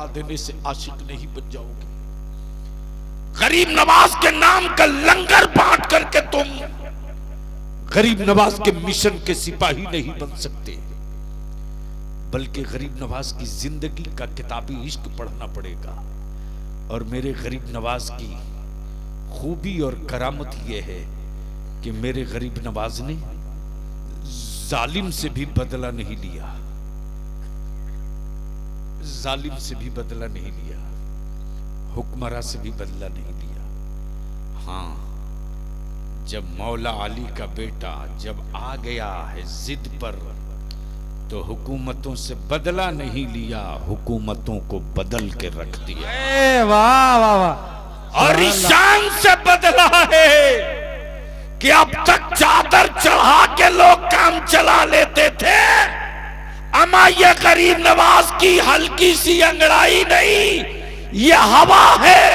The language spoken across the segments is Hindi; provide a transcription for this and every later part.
देने से आशिक नहीं बन जाओगे। गरीब नवाज के नाम का लंगर बांट करके तुम गरीब नवाज के मिशन के सिपाही नहीं बन सकते, बल्कि गरीब नवाज की जिंदगी का किताबी इश्क पढ़ना पड़ेगा। और मेरे गरीब नवाज की खूबी और करामत यह है कि मेरे गरीब नवाज ने जालिम से भी बदला नहीं लिया, जालिम से भी बदला नहीं लिया, हुक्मरान से भी बदला नहीं लिया। हाँ, जब मौला अली का बेटा जब आ गया है जिद पर, तो हुकूमतों से बदला नहीं लिया, हुकूमतों को बदल के रख दिया। वाह वाह वाह। और ईशान से बदला है कि अब तक चादर चढ़ा के लोग काम चला लेते थे, अमा ये गरीब नवाज की हल्की सी अंगड़ाई नहीं, ये हवा है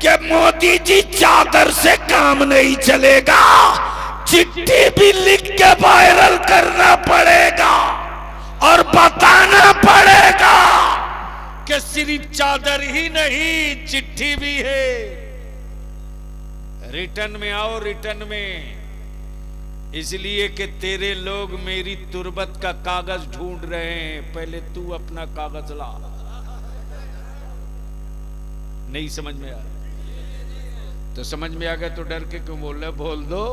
कि मोदी जी चादर से काम नहीं चलेगा, चिट्ठी भी लिख के वायरल करना पड़ेगा और बताना पड़ेगा कि सिर्फ चादर ही नहीं चिट्ठी भी है। रिटर्न में आओ, रिटर्न में, इसलिए कि तेरे लोग मेरी तुरबत का कागज ढूंढ रहे हैं, पहले तू अपना कागज ला। नहीं समझ में आ तो समझ में आ गया तो डर के क्यों बोल रहे? बोल दो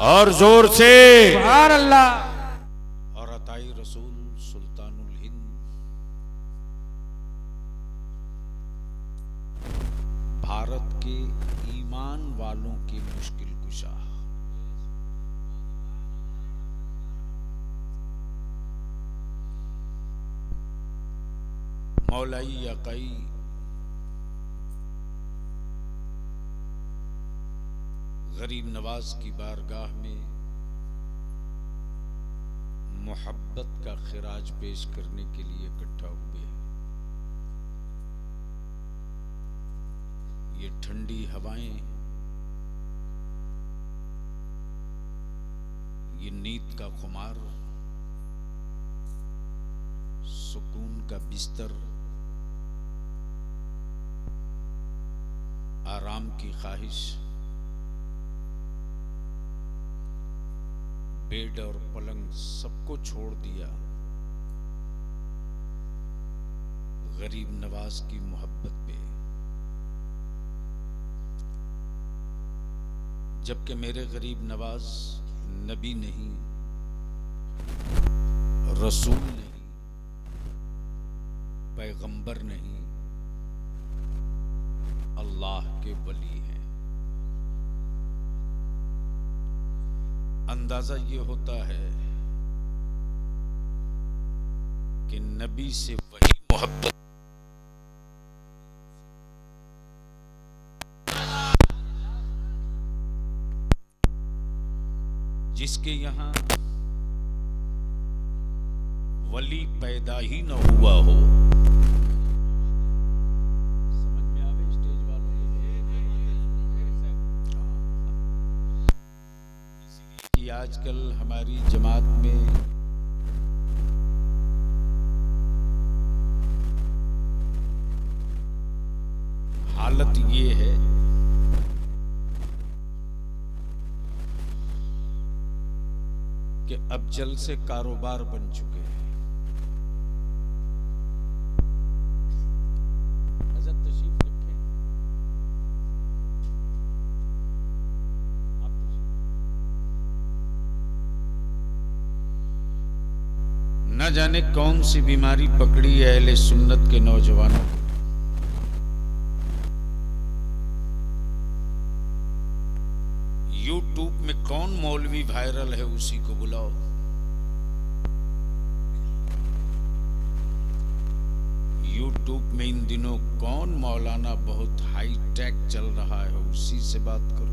और जोर से सुभान अल्लाह। और अताई रसूल सुल्तानुल हिंद भारत के ईमान वालों की मुश्किल कुशा, मौलाई अकाई गरीब नवाज की बारगाह में मोहब्बत का खिराज पेश करने के लिए इकट्ठा हुए हैं। ये ठंडी हवाएं, ये नींद का खुमार, सुकून का बिस्तर, आराम की ख्वाहिश, बेड और पलंग सबको छोड़ दिया गरीब नवाज की मोहब्बत पे। जबकि मेरे गरीब नवाज नबी नहीं, रसूल नहीं, पैगंबर नहीं, अल्लाह के वली हैं। अंदाजा ये होता है कि नबी से वही मोहब्बत जिसके यहां वली पैदा ही न हुआ हो। समझ में आवे स्टेज वालों? कि आजकल हमारी जमात में हालत ये है कि अब जल से कारोबार बन चुके हैं। हज़रत तशरीफ रखें, आप न जाने कौन सी बीमारी पकड़ी है अहले सुन्नत के नौजवानों को। यूट्यूब में कौन मौलवी वायरल है उसी को बुलाओ। यूट्यूब में इन दिनों कौन मौलाना बहुत हाई टेक चल रहा है उसी से बात करो।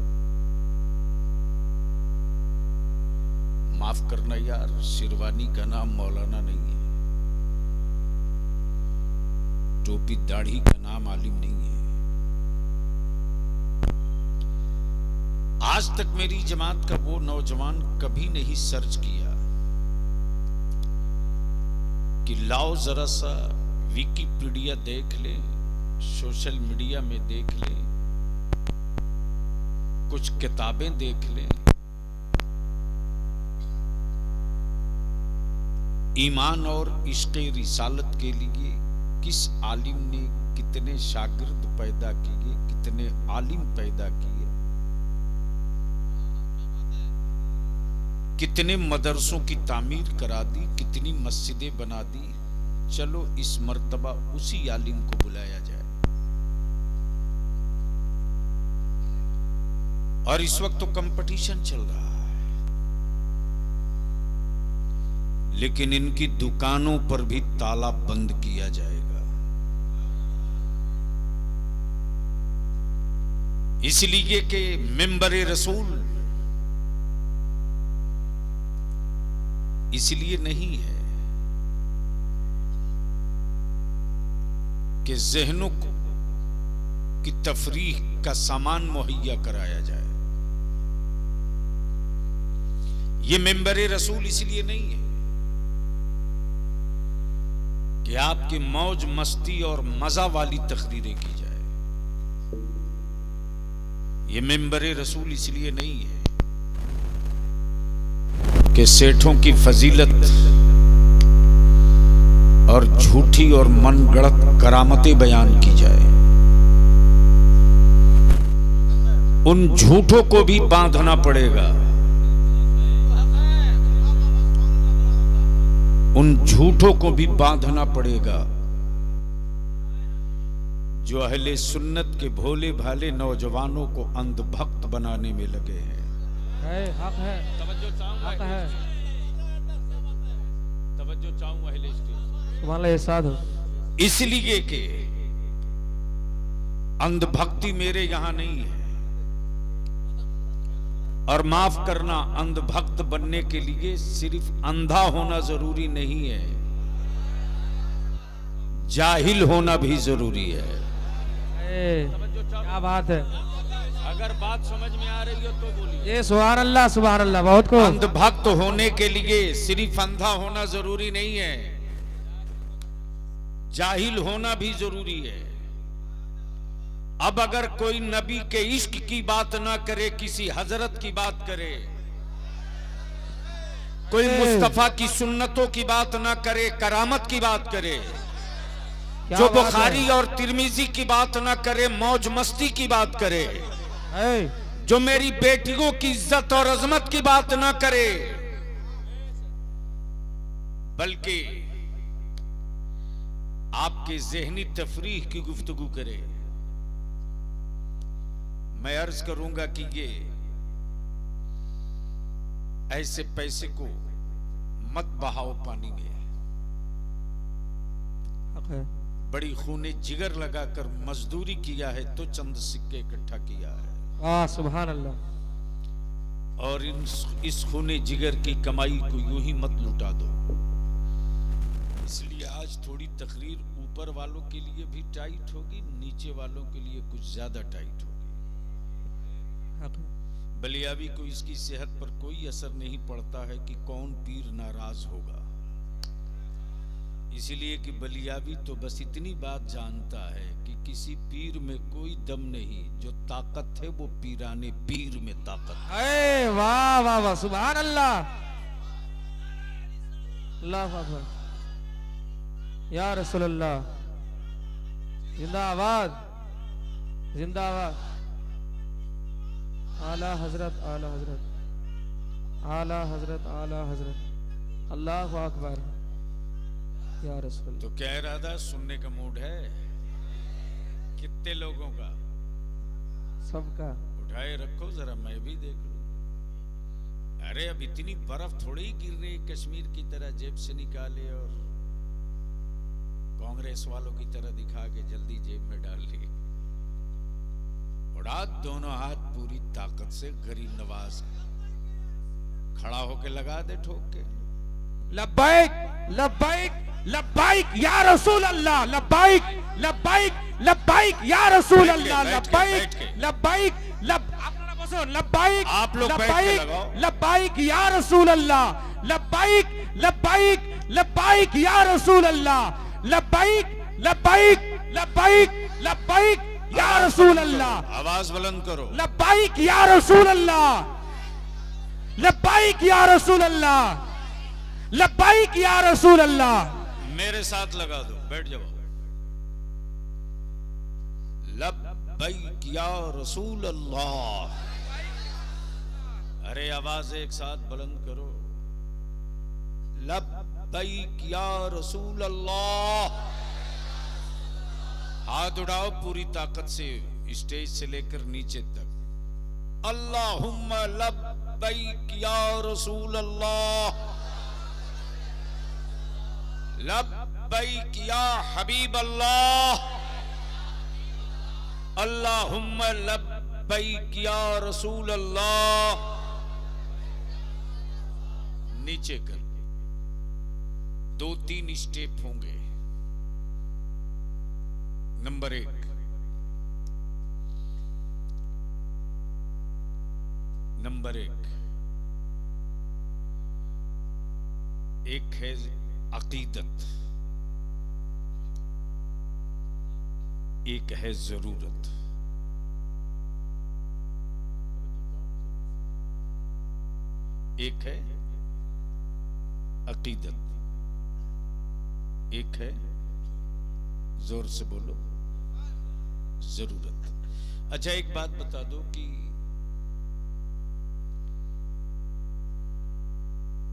माफ करना यार, शेरवानी का नाम मौलाना नहीं है, टोपी दाढ़ी का नाम आलिम नहीं है। आज तक मेरी जमात का वो नौजवान कभी नहीं सर्च किया कि लाओ जरा सा विकिपीडिया देख ले, सोशल मीडिया में देख ले, कुछ किताबें देख ले, ईमान और इश्क़े रिसालत के लिए किस आलिम ने कितने शागिर्द पैदा किए, कितने आलिम पैदा किए, कितने मदरसों की तामीर करा दी, कितनी मस्जिदें बना दी। चलो इस मर्तबा उसी आलिम को बुलाया जाए। और इस वक्त तो कंपटीशन चल रहा है, लेकिन इनकी दुकानों पर भी ताला बंद किया जाएगा। इसलिए कि मिंबर रसूल इसलिए नहीं है कि ज़हनों की तफरीह का सामान मुहैया कराया जाए। ये मिंबर रसूल इसलिए नहीं है कि आपकी मौज मस्ती और मजा वाली तकरीरें की जाए। ये मिंबर रसूल इसलिए नहीं है कि सेठों की फजीलत और झूठी और मनगढ़ंत करामतें बयान की जाए। उन झूठों को भी बांधना पड़ेगा, उन झूठों को भी बांधना पड़ेगा जो अहले सुन्नत के भोले भाले नौजवानों को अंधभक्त बनाने में लगे हैं। हक है, हक है। तवज्जो चाहूं अहले सुभान अल्लाह, इरशाद हो। इसलिए कि अंधभक्ति मेरे यहां नहीं है। और माफ करना, अंधभक्त बनने के लिए सिर्फ अंधा होना जरूरी नहीं है, जाहिल होना भी जरूरी है। क्या बात है। अगर बात समझ में आ रही हो तो बोलिए। ये सुभान अल्लाह, सुभान अल्लाह। बहुत को अंधभक्त होने के लिए सिर्फ अंधा होना जरूरी नहीं है, जाहिल होना भी जरूरी है। अब अगर कोई नबी के इश्क की बात ना करे, किसी हजरत की बात करे, कोई मुस्तफा की सुन्नतों की बात ना करे, करामत की बात करे, जो बुखारी और तिरमिजी की बात ना करे, मौज मस्ती की बात करे, जो मेरी बेटियों की इज्जत और अजमत की बात ना करे, बल्कि आपके ज़हनी तफरीह की गुफ्तगू करे, मैं अर्ज करूंगा कि ये ऐसे पैसे को मत बहाओ पानी में। बड़ी खूने जिगर लगाकर मजदूरी किया है तो चंद सिक्के इकट्ठा किया है। सुभान अल्लाह। और इस खूने जिगर की कमाई को यूं ही मत लुटा दो। इसलिए आज थोड़ी तकरीर ऊपर वालों के लिए भी टाइट होगी, नीचे वालों के लिए कुछ ज्यादा टाइट होगी। बलियावी को इसकी सेहत पर कोई असर नहीं पड़ता है कि कौन पीर नाराज होगा। इसलिए कि बलियावी तो बस इतनी बात जानता है कि किसी पीर में कोई दम नहीं, जो ताकत है वो पीराने पीर में ताकत है। वाह वाह वाह, सुभान अल्लाह, अल्लाह अकबर, या रसूल अल्लाह, जिंदाबाद जिंदाबाद। आला हजरत, आला हजरत, आला हजरत, आला हजरत, अल्लाह अकबर, या रसूल। तो क्या इरादा, सुनने का मूड है? कितने लोगों का? सबका। उठाए रखो जरा, मैं भी देख लूं। अरे अब इतनी बर्फ थोड़ी ही गिर रही कश्मीर की तरह जेब से निकाले और कांग्रेस वालों की तरह दिखा के जल्दी जेब में डाल ली। उड़ा दोनों हाथ पूरी ताकत से, गरीब नवाज खड़ा होके लगा दे ठोक के। लब्बाइक लब्बाइक लब्बाइक या रसूल अल्लाह, लब्बाइक लब्बाइक लब्बाइक या रसूल अल्लाह, लब्बाइक लब्बाइक लब्बाइक, आप लोग लब्बाइक लब्बाइक या रसूल अल्लाह, लब्बाइक लब्बाइक लब्बाइक या रसूल अल्लाह, लब्बाइक लब्बाइक लब्बाइक लब्बाइक या रसूल अल्लाह। आवाज बुलंद करो। लब्बाइक या रसूल अल्लाह, लब्बाइक या रसूल अल्लाह, लब्बाइक या रसूल अल्लाह। मेरे साथ लगा दो, बैठ जाओ। लब्बैक या रसूल अल्लाह। अरे आवाज एक साथ बुलंद करो। लब्बैक या रसूल अल्लाह। हाथ उठाओ पूरी ताकत से, स्टेज से लेकर नीचे तक। अल्लाहुम्मा लब्बैक या रसूल अल्लाह, लब्बैक या हबीब अल्लाह, अल्लाहुम्मा लब्बैक या रसूल अल्लाह। नीचे कर, 2-3 स्टेप होंगे। नंबर 1, नंबर 1 एक है अकीदत, एक है जरूरत। एक है अकीदत, एक है, जोर से बोलो, जरूरत। अच्छा एक बात बता दो कि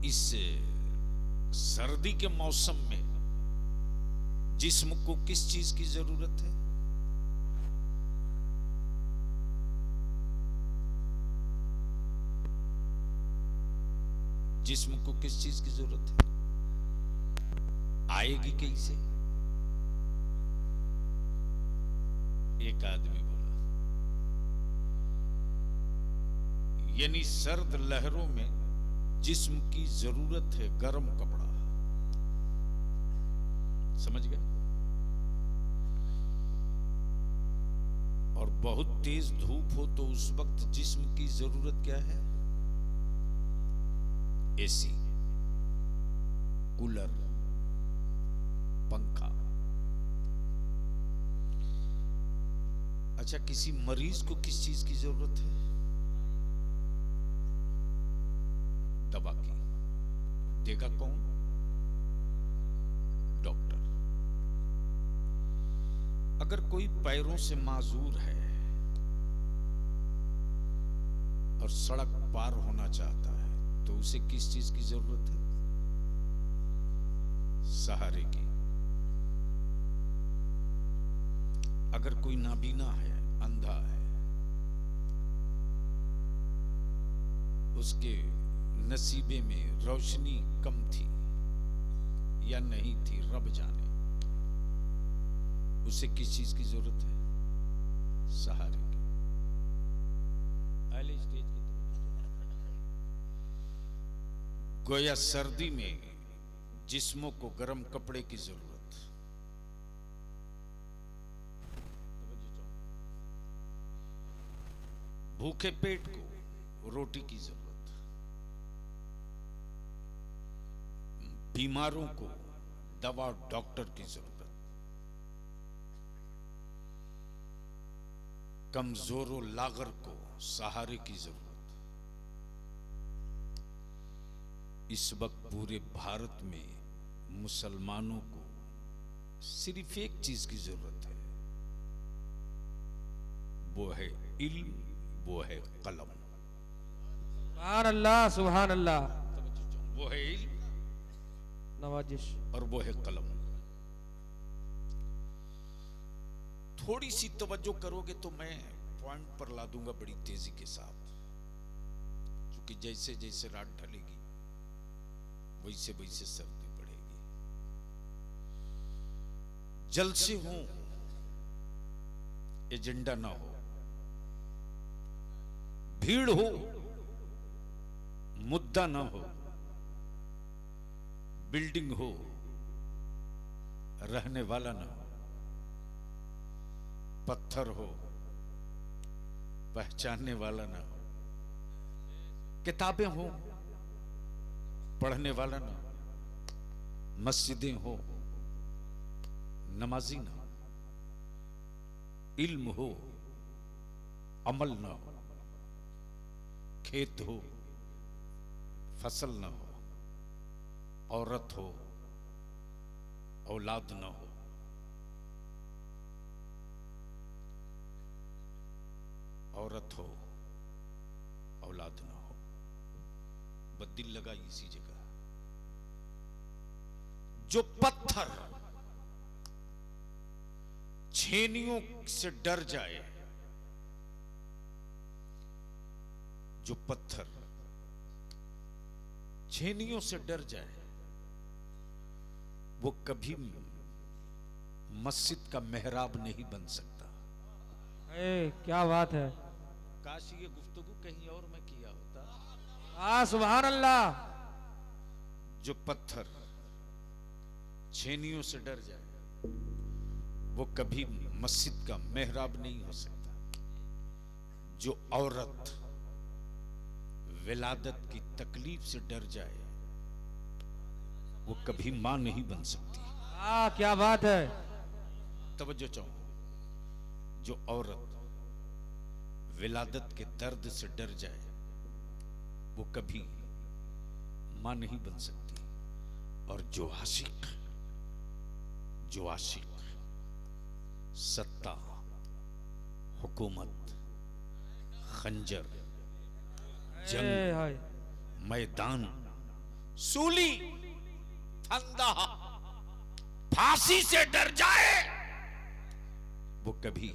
इस सर्दी के मौसम में जिस्म को किस चीज की जरूरत है? जिस्म को किस चीज की जरूरत है? आएगी कैसे? एक आदमी बोला, यानी सर्द लहरों में जिस्म की जरूरत है गर्म कपड़ा। समझ गए? और बहुत तेज धूप हो तो उस वक्त जिस्म की जरूरत क्या है? एसी, कूलर, पंखा। अच्छा किसी मरीज को किस चीज की जरूरत है? दवा की। देगा कौन? डॉक्टर। अगर कोई पैरों से माजूर है और सड़क पार होना चाहता है तो उसे किस चीज की जरूरत है? सहारे की। अगर कोई नाबीना है, अंधा है, उसके नसीबे में रोशनी कम थी या नहीं थी, रब जाने, उसे किस चीज की जरूरत है? सहारे की। पहले स्टेज की गोया सर्दी में जिस्मों को गर्म कपड़े की जरूरत, भूखे पेट को रोटी की जरूरत, बीमारों को दवा डॉक्टर की जरूरत, कमजोरों लागर को सहारे की जरूरत। इस वक्त पूरे भारत में मुसलमानों को सिर्फ एक चीज की जरूरत है, वो है इल्म, वो है कलम। सुभान अल्लाह, सुभान अल्लाह। वो है इल्म, नवाजिश, और वो है कलम। थोड़ी सी तवज्जो करोगे तो मैं पॉइंट पर ला दूंगा बड़ी तेजी के साथ, क्योंकि जैसे जैसे रात ढलेगी वैसे वैसे सर्दी बढ़ेगी। जलसे हो, एजेंडा ना हो, भीड़ हो, मुद्दा ना हो, बिल्डिंग हो, रहने वाला ना हो, पत्थर हो, पहचानने वाला ना हो, किताबें हो, पढ़ने वाला ना हो, मस्जिदें हो, नमाजी ना हो, इल्म हो अमल ना हो, खेत हो फसल ना हो, औरत हो औलाद ना हो, औरत हो औलाद ना हो, बदिल लगा इसी जगह। जो पत्थर छेनियों से डर जाए, जो पत्थर छेनियों से डर जाए, वो कभी मस्जिद का मेहराब नहीं बन सकता। क्या बात है। काश ये गुफ्तगू कहीं और में किया होता। सुभान अल्लाह। जो पत्थर छेनियों से डर जाए, वो कभी मस्जिद का मेहराब नहीं हो सकता। जो औरत विलादत की तकलीफ से डर जाए, वो कभी मां नहीं बन सकती। क्या बात है। तवज्जो चाहूं, जो औरत विलादत के दर्द से डर जाए, वो कभी मां नहीं बन सकती। और जो आशिक सत्ता, हुकूमत, खंजर, जंग, मैदान, सूली, फंदा, फांसी से डर जाए, वो कभी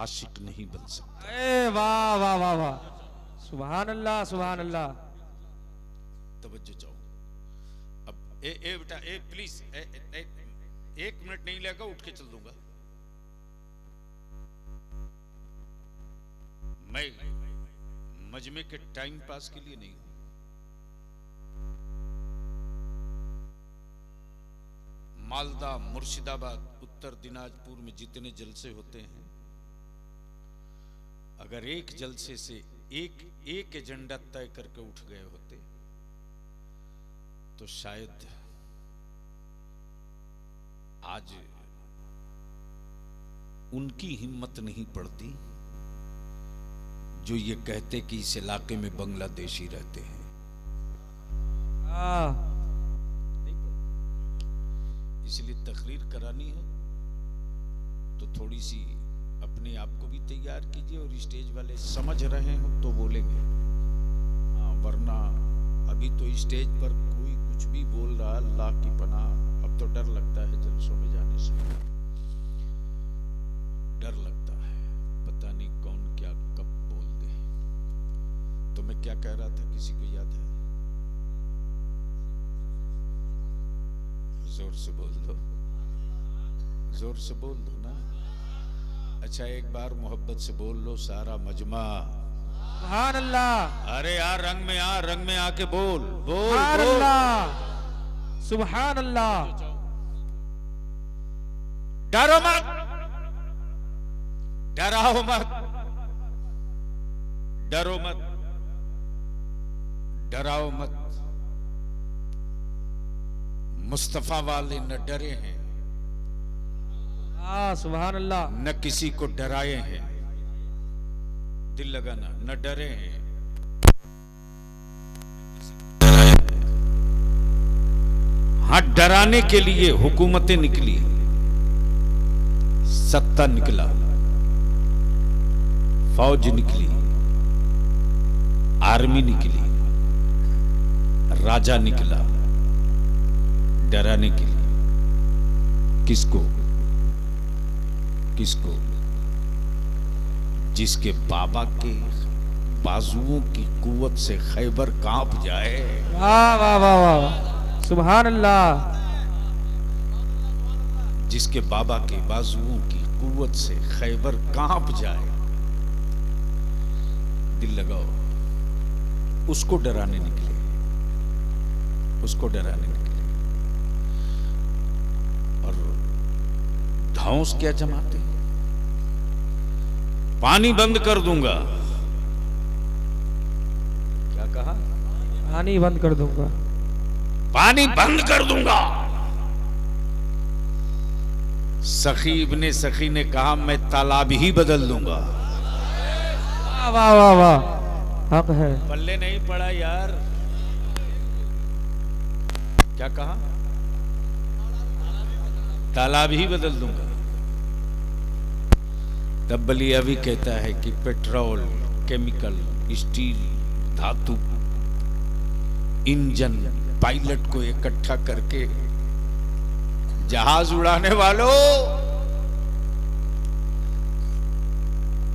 आशिक नहीं बन सकता। वाह वाह वाह वाह, सुभान अल्लाह सुभान अल्लाह। तवज्जो चाहो। अब बेटा प्लीज, एक मिनट नहीं लगेगा, उठ के चल दूंगा। मैं मजमे के टाइम पास के लिए नहीं हूं। मालदा, मुर्शिदाबाद, उत्तर दिनाजपुर में जितने जलसे होते हैं, अगर एक जलसे से एक एजेंडा तय करके उठ गए होते, तो शायद आज उनकी हिम्मत नहीं पड़ती जो ये कहते कि इस इलाके में बांग्लादेशी रहते हैं। इसलिए तकरीर करानी हो तो थोड़ी सी अपने आप को भी तैयार कीजिए, और स्टेज वाले समझ रहे हो तो बोलेंगे, वरना अभी तो स्टेज पर कोई कुछ भी बोल रहा है, अल्लाह की पनाह। अब तो डर लगता है जलसों में जाने से, डर लगता है, पता नहीं कौन क्या कब बोल दे। तो मैं क्या कह रहा था, किसी को याद है? जोर से बोल दो, जोर से बोल दो ना। अच्छा, एक बार मोहब्बत से बोल लो सारा मजमा, सुभान अल्लाह। अरे यार रंग में आ, रंग में आके बोल बोल सुभान बोल। अल्लाह सुभान अल्लाह। डरो मत, डराओ मत, डरो मत, डराओ मत। मुस्तफा वाले न डरे हैं, सुभान अल्लाह, न किसी को डराए हैं। दिल लगाना, न डरे हैं, हाँ डराने के लिए हुकूमतें निकली, सत्ता निकला, फौज निकली, आर्मी निकली, राजा निकला, डराने के लिए। किसको? किसको? जिसके बाबा के बाजुओं की कुव्वत से खैबर कांप जाए। वाह वाह वाह वाह, सुभान अल्लाह। जिसके बाबा के बाजुओं की कुव्वत से खैबर कांप जाए, दिल लगाओ, उसको डराने निकले, उसको डराने निकले। और धौंस क्या जमाते, पानी बंद कर दूंगा। क्या कहा? पानी बंद कर दूंगा, पानी बंद कर दूंगा। सखी इब्ने सखी ने कहा मैं तालाब ही बदल दूंगा। वाह वाह वाह वाह, हक है। पल्ले नहीं पड़ा यार। क्या कहा? तालाब ही बदल दूंगा। तब बलिया भी कहता है कि पेट्रोल, केमिकल, स्टील, धातु, इंजन, पायलट को इकट्ठा करके जहाज उड़ाने वालों,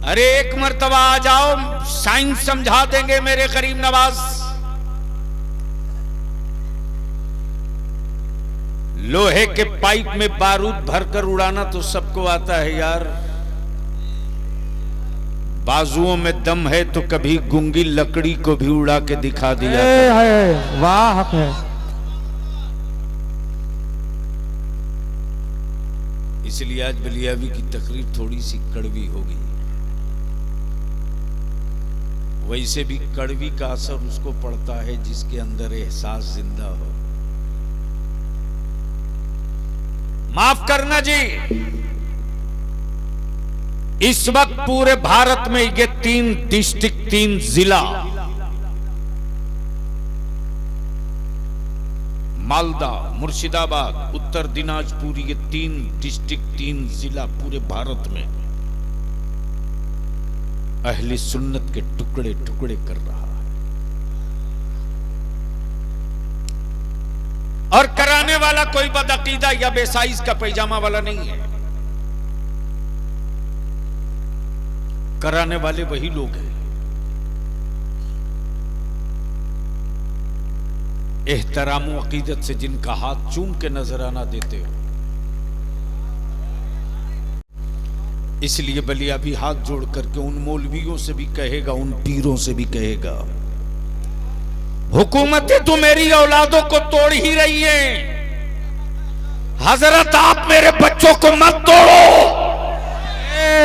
अरे एक मर्तबा आ जाओ, साइंस समझा देंगे मेरे करीम नवाज। लोहे के पाइप में बारूद भरकर उड़ाना तो सबको आता है यार। बाजुओं में दम है तो कभी गूंगी लकड़ी को भी उड़ा के दिखा दिया। वाह, हक है। इसलिए आज बलियावी की तकरीर थोड़ी सी कड़वी होगी। वैसे भी कड़वी का असर उसको पड़ता है जिसके अंदर एहसास जिंदा हो। माफ करना जी, इस वक्त पूरे भारत में ये 3 डिस्ट्रिक्ट, 3 जिला, मालदा, मुर्शिदाबाद, उत्तर दिनाजपुर, ये 3 डिस्ट्रिक्ट, 3 जिला पूरे भारत में अहले सुन्नत के टुकड़े टुकड़े कर रहा है। और कराने वाला कोई बदअकीदा या बेसाइज का पैजामा वाला नहीं है। कराने वाले वही लोग हैं। एहतराम व अकीदत से जिनका हाथ चूम के नजराना देते हो। इसलिए बलिया भी हाथ जोड़ करके उन मौलवियों से भी कहेगा, उन पीरों से भी कहेगा, हुकूमतें तो मेरी औलादों को तोड़ ही रही हैं। हजरत आप मेरे बच्चों को मत तोड़ो।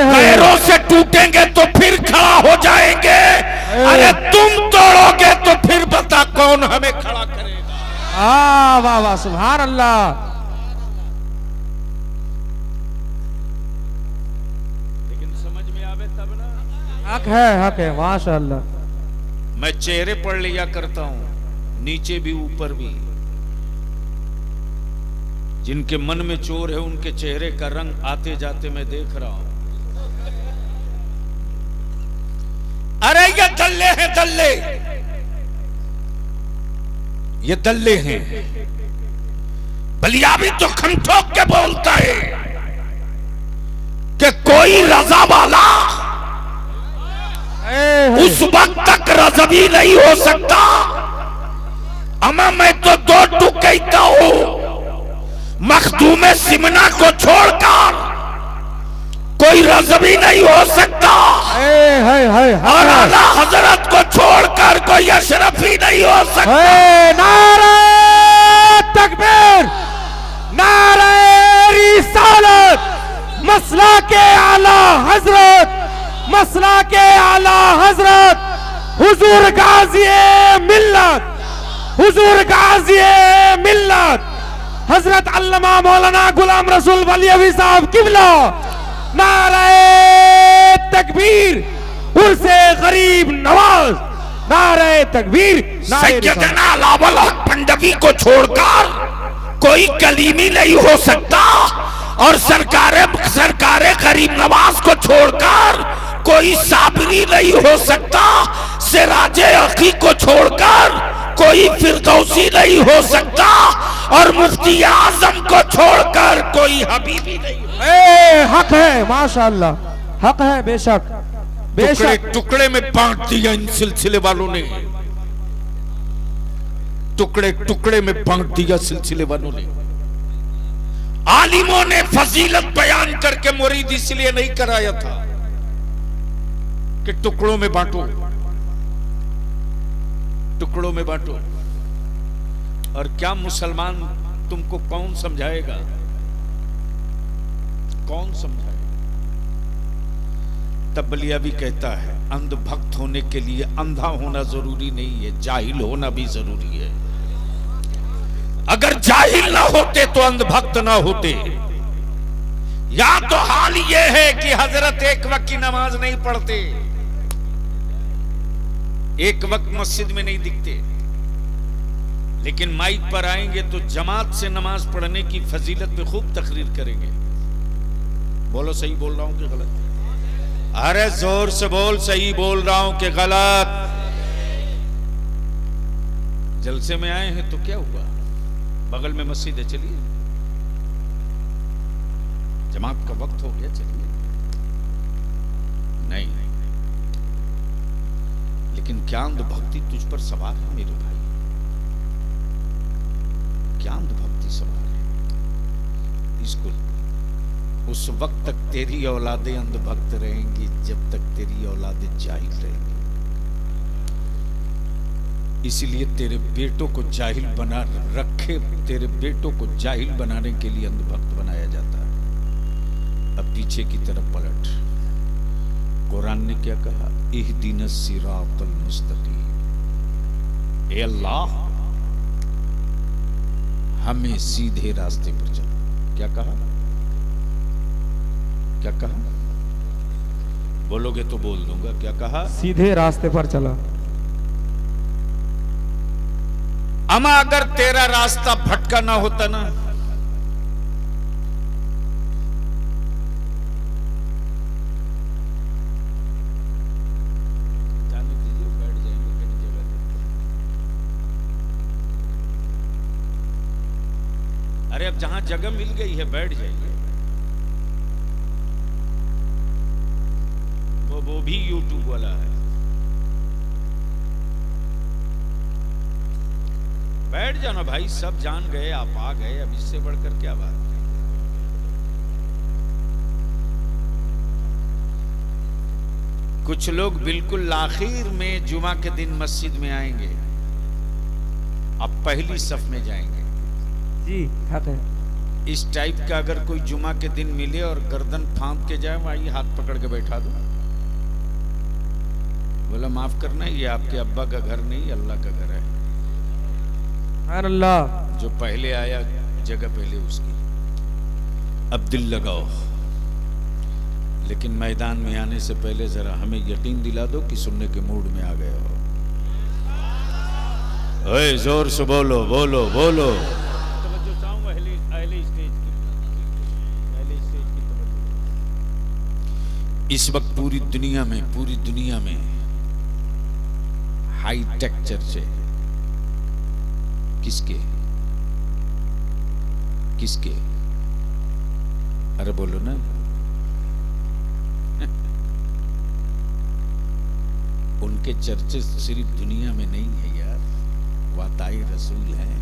पैरों से टूटेंगे तो फिर खड़ा हो जाएंगे। अरे तुम तोड़ोगे तो फिर बता कौन हमें खड़ा करेगा। वाह वाह, सुभान अल्लाह। लेकिन समझ में आवे तब ना। हक है, माशाअल्लाह। मैं चेहरे पढ़ लिया करता हूं, नीचे भी ऊपर भी। जिनके मन में चोर है उनके चेहरे का रंग आते जाते मैं देख रहा हूं। अरे ये दल्ले हैं, दल्ले, ये दल्ले हैं। बलिया भी तो खम ठोक के बोलता है कि कोई रजा वाला उस वक्त तक रजबी नहीं हो सकता। अमा मैं तो 2 टूक कहता हूं, मखदूम सिमना को छोड़कर कोई रजबी नहीं हो सकता। और आला हजरत को छोड़कर कोई अशरफ ही नहीं हो सकता। नारे तकबीर, नारे रिसालत, मसला के आला हजरत, मसला के आला हजरत हुजूर गाज़ी मिल्लत, हुजूर गाज़ी मिल्लत हजरत अल्लामा मौलाना गुलाम रसूल बलियावी साहब किबला। नारे तकबीर, उर्से गरीब नवाज, नारे तकबीर। सैयदना लावल हक पंडवी को छोड़कर कोई कलीमी नहीं हो सकता। और सरकारे गरीब नवाज को छोड़कर कोई साबरी नहीं हो सकता। सिराजे अखी को छोड़कर कोई फिरदौसी नहीं हो सकता। और मुफ्ती आजम को छोड़कर कोई हबीबी नहीं। हक है, माशाअल्लाह, हक है, बेशक बेशक। टुकड़े में बांट दिया इन सिलसिले वालों ने, टुकड़े टुकड़े में बांट दिया सिलसिले वालों ने। आलिमों ने फजीलत बयान करके मुरीद इसलिए नहीं कराया था कि टुकड़ों में बांटो, टुकड़ों में बांटो। और क्या मुसलमान तुमको कौन समझाएगा, कौन समझाएगा? तब बलिया भी कहता है अंधभक्त होने के लिए अंधा होना जरूरी नहीं है, जाहिल होना भी जरूरी है। अगर जाहिल ना होते तो अंधभक्त ना होते। या तो हाल यह है कि हजरत एक वक्त की नमाज नहीं पढ़ते, एक वक्त मस्जिद में नहीं दिखते, लेकिन माइक पर आएंगे तो जमात से नमाज पढ़ने की फजीलत पे खूब तकरीर करेंगे। बोलो सही बोल रहा हूं कि गलत? अरे जोर से बोल, सही बोल रहा हूं कि गलत? जलसे में आए हैं तो क्या हुआ, बगल में मस्जिद है, चलिए, जमात का वक्त हो गया, चलिए। नहीं, लेकिन क्या अंधभक्ति तुझ पर सवार है मेरे भाई? क्या अंधभक्ति सवार है? इसको उस वक्त तक तेरी औलादें अंधभक्त रहेंगी जब तक तेरी औलादें जाहिल रहेंगी। इसलिए तेरे बेटों को जाहिल बना रखे, तेरे बेटों को जाहिल बनाने के लिए अंधभक्त बनाया जाता है। अब पीछे की तरफ पलट, कुरान ने क्या कहा? इहदिनस सिरातल मुस्तकीम, ए अल्लाह हमें सीधे रास्ते पर चला। क्या कहा? क्या कहा? बोलोगे तो बोल दूंगा। क्या कहा? सीधे रास्ते पर चला। अमा अगर तेरा रास्ता भटका ना होता ना, जाने दीजिए, बैठ जाएंगे कहीं जगह पे। अरे अब जहां जगह मिल गई है बैठ जाइए। वो भी यूट्यूब वाला है, बैठ जाना भाई, सब जान गए, आप आ गए, अब इससे बढ़कर क्या बात है? कुछ लोग बिल्कुल आखिर में जुमा के दिन मस्जिद में आएंगे, अब पहली सफ में जाएंगे। जी हक है। इस टाइप का अगर कोई जुमा के दिन मिले और गर्दन फांद के जाए, वही हाथ पकड़ के बैठा दो, बोला माफ करना, ये आपके अब्बा का घर नहीं, अल्लाह का घर है। अल्लाह, जो पहले आया जगह पहले उसकी। अब दिल लगाओ, लेकिन मैदान में आने से पहले जरा हमें यकीन दिला दो कि सुनने के मूड में आ गए हो। ओए जोर से बोलो, बोलो बोलो। तवज्जो चाहूंगा अहले स्टेज की तवज्जो। इस वक्त पूरी दुनिया में हाईटेक चर्चे किसके? अरे बोलो ना। उनके चर्चे सिर्फ दुनिया में नहीं है यार, वाताई रसूल है।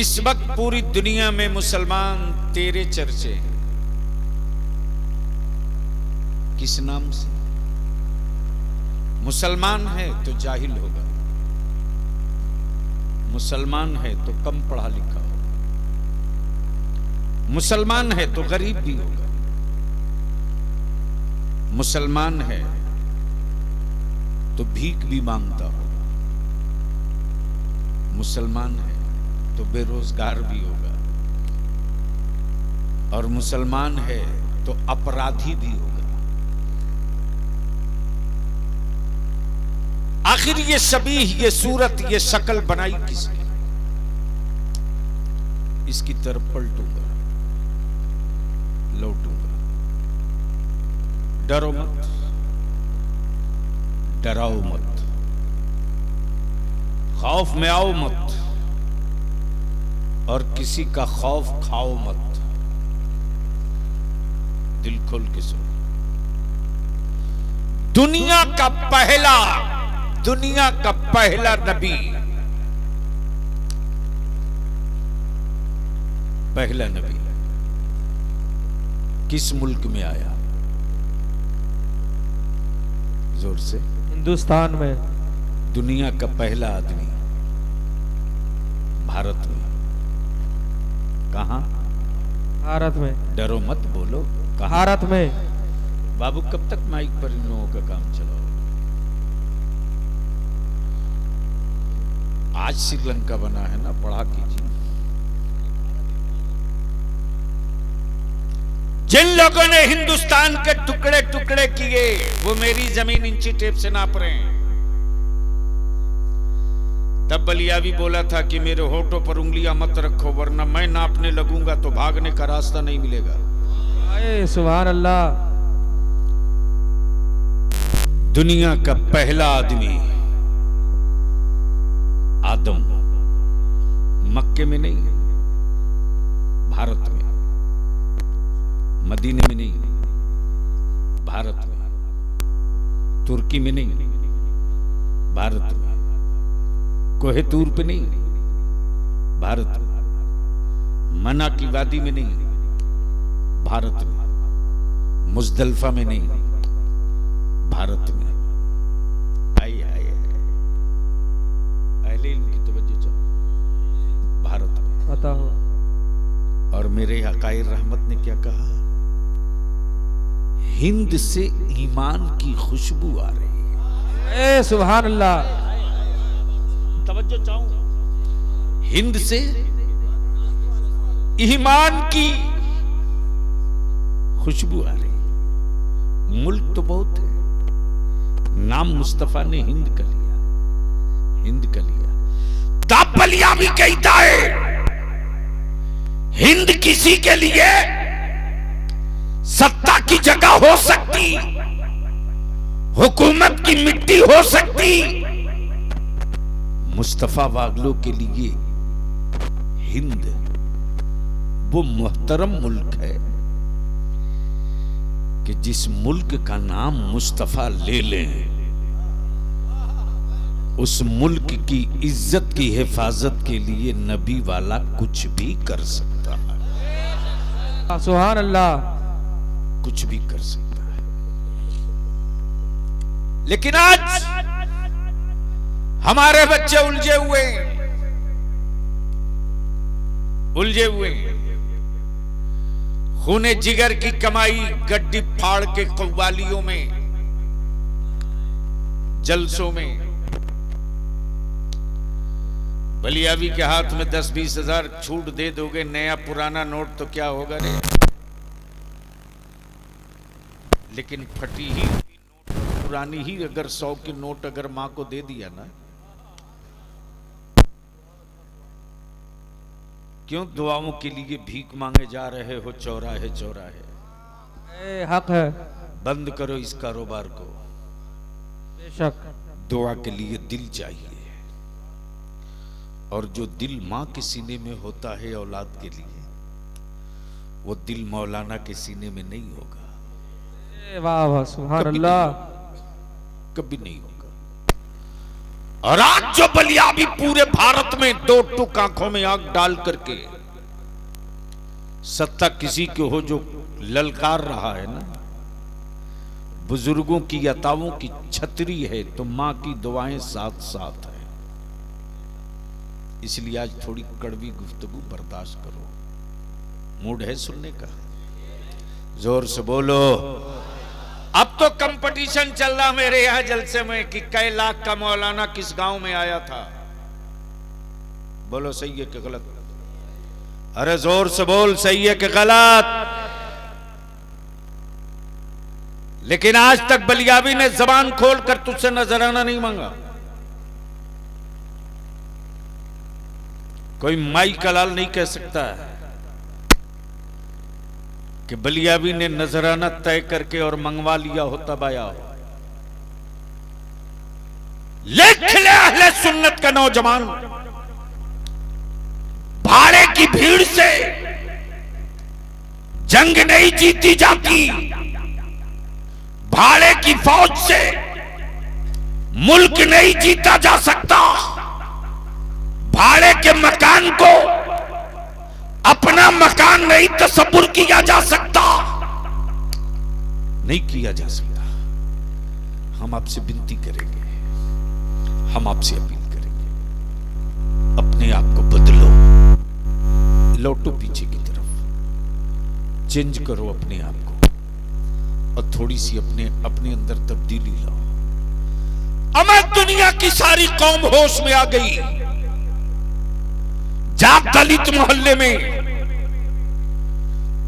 इस वक्त पूरी दुनिया में मुसलमान तेरे चर्चे किस नाम से? मुसलमान है तो जाहिल होगा, मुसलमान है तो कम पढ़ा लिखा होगा, मुसलमान है तो गरीब भी होगा, मुसलमान है तो भीख भी मांगता होगा, मुसलमान है तो बेरोजगार भी होगा, और मुसलमान है तो अपराधी भी होगा। आखिर ये शबीह, ये सूरत, ये शक्ल बनाई किसने? इसकी तरफ पलटूंगा, लौटूंगा। डरो मत, डराओ मत, खौफ में आओ मत, और किसी का खौफ खाओ मत। दिल खोल के सुनो। दुनिया का पहला नबी किस मुल्क में आया? जोर से। हिंदुस्तान में। दुनिया का पहला आदमी भारत में। कहां? भारत में। डरो मत, बोलो कहां? भारत में। बाबू कब तक माइक पर इन लोगों का काम चलाओ? आज श्रीलंका बना है ना, पढ़ा कीजिए। जिन लोगों ने हिंदुस्तान के टुकड़े टुकड़े किए वो मेरी जमीन इंची टेप से नाप रहे हैं। तब बलियावी बोला था कि मेरे होठों पर उंगलियां मत रखो वरना मैं नापने लगूंगा तो भागने का रास्ता नहीं मिलेगा। सुभान अल्लाह। दुनिया का पहला आदमी आदम मक्के में नहीं, भारत में, मदीने में नहीं, भारत में, तुर्की में नहीं, भारत में, कोहे तूर पे नहीं, भारत में, मना की वादी में नहीं, भारत में, मुजदलफा में नहीं, भारत में। आई आई अहले इल्म की तवज्जो चाहो, भारत में पता हो। और मेरे हकायर रहमत ने क्या कहा? हिंद से ईमान की खुशबू आ रही है। सुभान अल्लाह। तवज्जो चाहूं, हिंद से ईमान की खुशबू आ रही है। मुल्क तो बहुत है, नाम मुस्तफा ने हिंद का लिया, हिंद का लिया। तब बलियावी कहता है हिंद किसी के लिए सत्ता की जगह हो सकती, हुकूमत की मिट्टी हो सकती, मुस्तफा वागलों के लिए हिंद वो मुहतरम मुल्क है कि जिस मुल्क का नाम मुस्तफा ले लें उस मुल्क की इज्जत की हिफाजत के लिए नबी वाला कुछ भी कर सकता है। सुभान अल्लाह। कुछ भी कर सकता है। लेकिन आज हमारे बच्चे उलझे हुए खूने जिगर की कमाई गड्डी फाड़ के कव्वालियों में, जलसों में। बलियावी के हाथ में 10-20 हजार छूट दे दोगे, नया पुराना नोट तो क्या होगा रे। लेकिन फटी ही पुरानी ही अगर 100 के नोट अगर मां को दे दिया ना, क्यों दुआओं के लिए भीख मांगे जा रहे हो चौराहे चौराहे? हक है। बंद करो इस कारोबार को। बेशक दुआ के लिए दिल चाहिए, और जो दिल मां के सीने में होता है औलाद के लिए, वो दिल मौलाना के सीने में नहीं होगा। वाह वाह सुभान अल्लाह। कभी नहीं होगा। और आज जो बलियावी पूरे भारत में दो टुक आंखों में आग डाल करके सत्ता किसी के हो जो ललकार रहा है ना, बुजुर्गों की अताओं की छतरी है तो मां की दुआएं साथ साथ है। इसलिए आज थोड़ी कड़वी गुफ्तगू बर्दाश्त करो। मूड है सुनने का? जोर से बोलो। अब तो कंपटीशन चल रहा मेरे यहां जलसे में कि कई लाख का मौलाना किस गांव में आया था। बोलो सही है कि गलत? अरे जोर से बोल, सही है कि गलत? लेकिन आज तक बलियावी ने जबान खोलकर तुझसे नजराना नहीं मांगा। कोई माई कलाल नहीं कह सकता है कि बलियावी ने नजराना तय करके और मंगवा लिया हो तब आया हो। लिख ले अहले सुन्नत का नौजवान, भाड़े की भीड़ से जंग नहीं जीती जाती, भाड़े की फौज से मुल्क नहीं जीता जा सकता, भाड़े के मकान को अपना मकान नहीं तसव्वुर किया जा सकता, नहीं किया जा सकता। हम आपसे विनती करेंगे, हम आपसे अपील करेंगे, अपने आप को बदलो, लौटो पीछे की तरफ, चेंज करो अपने आप को और थोड़ी सी अपने अंदर तब्दीली लाओ। अमर दुनिया की सारी कौम होश में आ गई। जाट दलित मोहल्ले में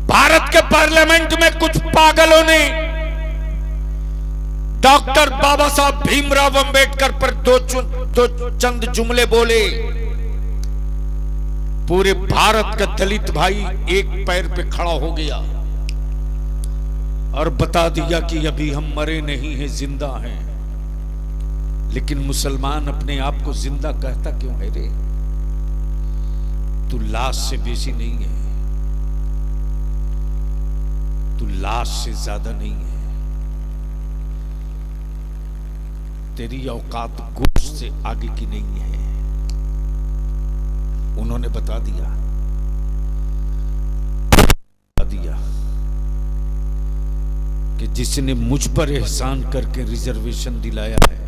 भारत के पार्लियामेंट में कुछ पागलों ने डॉक्टर बाबा साहब भीमराव अंबेडकर पर दो चंद जुमले बोले, पूरे भारत का दलित भाई एक पैर पे खड़ा हो गया और बता दिया कि अभी हम मरे नहीं हैं, जिंदा हैं। लेकिन मुसलमान अपने आप को जिंदा कहता क्यों है रे? तू लाश से बेसी नहीं है, तू लाश से ज्यादा नहीं है। तेरी औकात गोश्त से आगे की नहीं है। उन्होंने बता दिया कि जिसने मुझ पर एहसान करके रिजर्वेशन दिलाया है,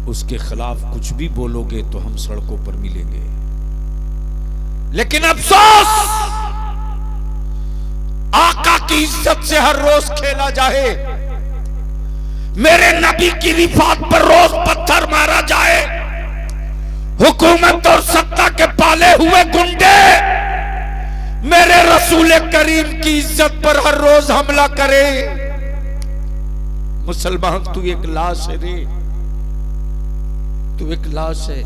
उसके खिलाफ कुछ भी बोलोगे तो हम सड़कों पर मिलेंगे। लेकिन अफसोस, आका की इज्जत से हर रोज खेला जाए, मेरे नबी की रिफात पर रोज पत्थर मारा जाए, हुकूमत और सत्ता के पाले हुए गुंडे मेरे रसूल करीम की इज्जत पर हर रोज हमला करे। मुसलमान तू एक लाश है रे, तू एक लाश है।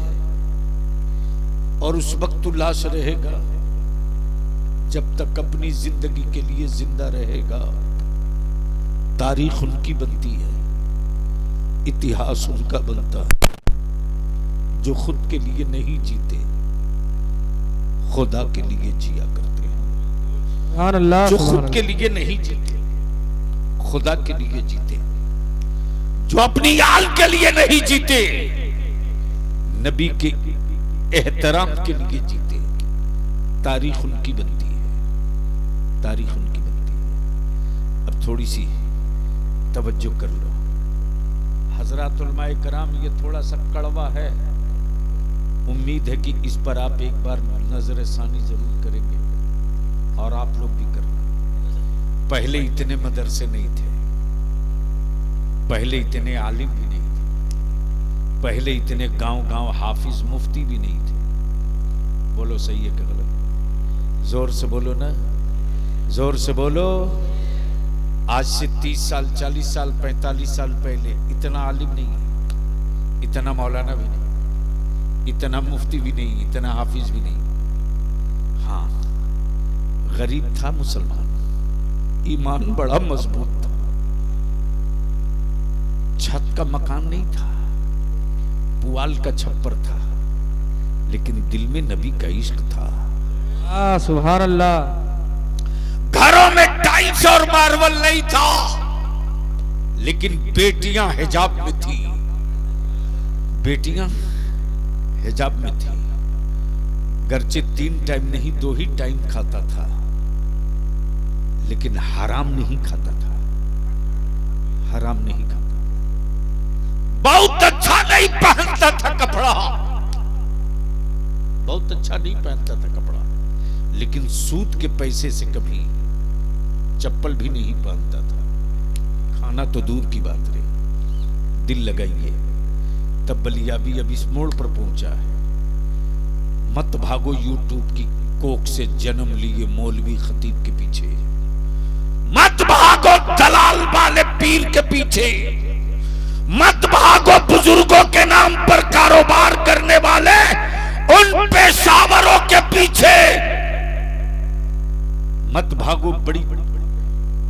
और उस वक्त तू लाश रहेगा जब तक अपनी जिंदगी के लिए जिंदा रहेगा। तारीख उनकी बनती है, इतिहास उनका बनता है जो खुद के लिए नहीं जीते, खुदा के लिए जिया करते हैं। जो खुद के लिए नहीं जीते, खुदा के लिए जीते। जो अपनी आल के लिए नहीं जीते, नबी के एहतराम के लिए जीते। तारीख उनकी बनती है, तारीख उनकी बनती है। अब थोड़ी सी तवज्जो कर लो हजरात उलमाए कराम, ये थोड़ा सा कड़वा है। उम्मीद है कि इस पर आप एक बार नजर सानी जरूर करेंगे और आप लोग भी करना। पहले इतने मदरसे नहीं थे, पहले इतने आलिम भी नहीं थे, पहले इतने गांव-गांव हाफिज मुफ्ती भी नहीं थे। बोलो सही है कि गलत? जोर से बोलो ना, जोर से बोलो। आज से 30 साल, 40 साल, 45 साल पहले इतना आलिम नहीं है, इतना मौलाना भी नहीं, इतना मुफ्ती भी नहीं, इतना हाफिज भी नहीं। हाँ, गरीब था मुसलमान, ईमान बड़ा मजबूत था, छत का मकान नहीं था, पुआल का छप्पर था, लेकिन दिल में नबी का इश्क था। सुभान अल्लाह। घरों में टाइल्स और मार्बल नहीं था, लेकिन बेटियां हिजाब में थी, बेटियां हिजाब में थी। गर्चे 3 टाइम नहीं 2 ही टाइम खाता था, लेकिन हराम नहीं खाता था, हराम नहीं खाता। बहुत अच्छा नहीं पहनता था कपड़ा, बहुत अच्छा नहीं पहनता था कपड़ा, लेकिन सूद के पैसे से कभी चप्पल भी नहीं पहनता था। खाना तो दूर की बात रही। दिल लगाइए, तब बलियाबी अब इस मोड़ पर पहुंचा है। मत भागो यूट्यूब की कोख से जन्म लिए मौलवी खतीब के पीछे, मत भागो दलाल वाले पीर के पीछे, मत भागो बुजुर्गों के नाम पर कारोबार करने वाले उन पेशावरों के पीछे, मत भागो बड़ी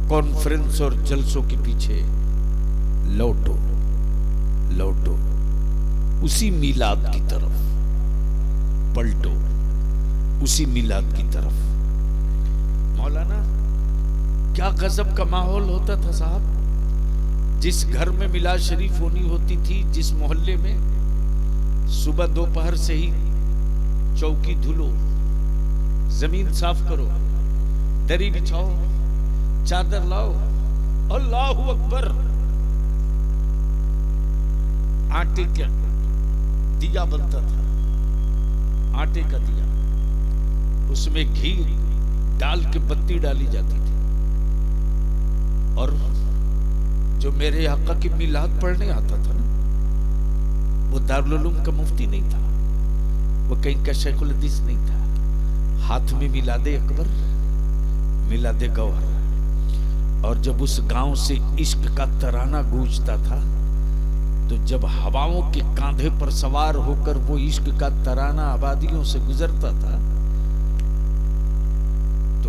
कॉन्फ्रेंस और जलसों के पीछे। लौटो, लौटो उसी मीलाद की तरफ, पलटो उसी मीलाद की तरफ। मौलाना, क्या गजब का माहौल होता था साहब। जिस घर में मिलाद शरीफ होनी होती थी, जिस मोहल्ले में, सुबह दोपहर से ही चौकी धुलो, जमीन साफ करो, दरी बिछाओ, चादर लाओ, अल्लाहु अकबर। आटे का दिया बनता था, आटे का दिया, उसमें घी डाल के बत्ती डाली जाती थी। और जो मेरे आका की मिलाद पढ़ने आता था ना, वो दारुल उलूम का मुफ्ती नहीं था, वो कहीं का शेखुल हदीस नहीं था। हाथ में मिलादे अकबर, मिलाद गौहर। और जब उस गांव से इश्क का तराना गूंजता था, तो जब हवाओं के कांधे पर सवार होकर वो इश्क का तराना आबादियों से गुजरता था, तो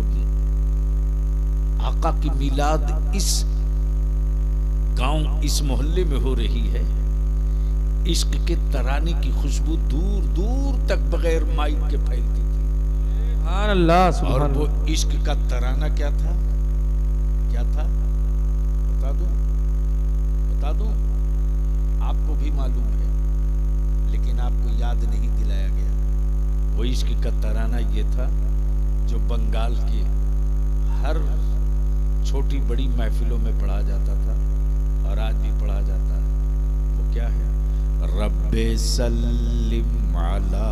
आका की मिलाद इस गांव, इस मोहल्ले में हो रही है। इश्क के तराने की खुशबू दूर दूर तक बगैर माइक के फैलती थी। सुभान अल्लाह, सुभान और वो अल्लाह। इश्क का तराना क्या था? क्या था? बता दूं? आपको भी मालूम है, लेकिन आपको याद नहीं दिलाया गया। वो इश्क का तराना ये था जो बंगाल के हर छोटी बड़ी महफिलों में पढ़ा जाता था और आज भी पढ़ा जाता है। वो क्या है? रब्बे सल्लिम अला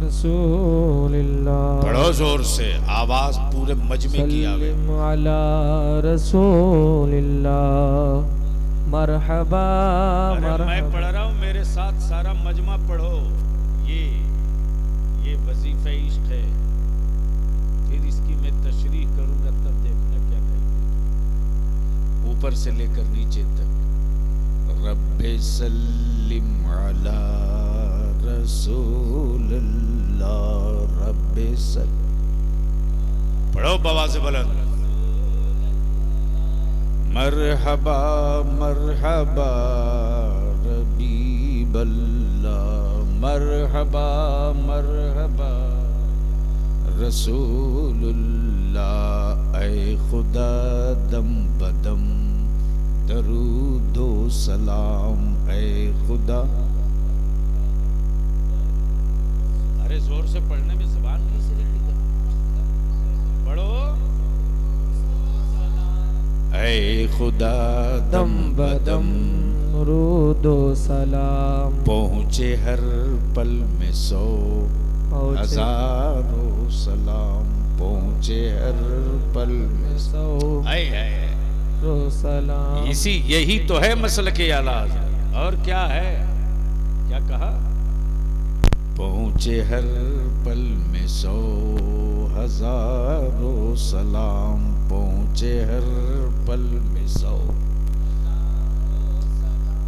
रसूलिल्लाह। पढ़ो जोर से, आवाज पूरे मजमे की आवे। सल्लिम अला रसूलिल्लाह। मरहबा अरे मैं मरहबा। पढ़ रहा हूँ, मेरे साथ सारा मजमा पढ़ो। ये वजीफे इश्क है। फिर इसकी मैं तशरीह करूंगा, तब देखना क्या कहेंगे। ऊपर से लेकर नीचे तक। रब्बे सल्लिम अला रसूलिल्लाह। रब्बे सल्लिम, पढ़ो बाबा से बुलंद। मरहबा मरहबा रबीबल्लाह। मरहबा मरहबा रसूलुल्लाह। ऐ खुदा दम बदम दरूदो सलाम। ऐ खुदा। अरे जोर से पढ़ने में ज़बान कैसे निकली? पढ़ो। ऐ खुदा दम बदम रूदो सलाम। पहुँचे हर पल में 100 हजारों सलाम। पहुँचे हर पल में 100 सलाम। यही तो है मसल के आला हज़रत। और क्या है? क्या कहा? पहुँचे हर पल में 100 हजारों सलाम। पहुँचे हर पल में 100।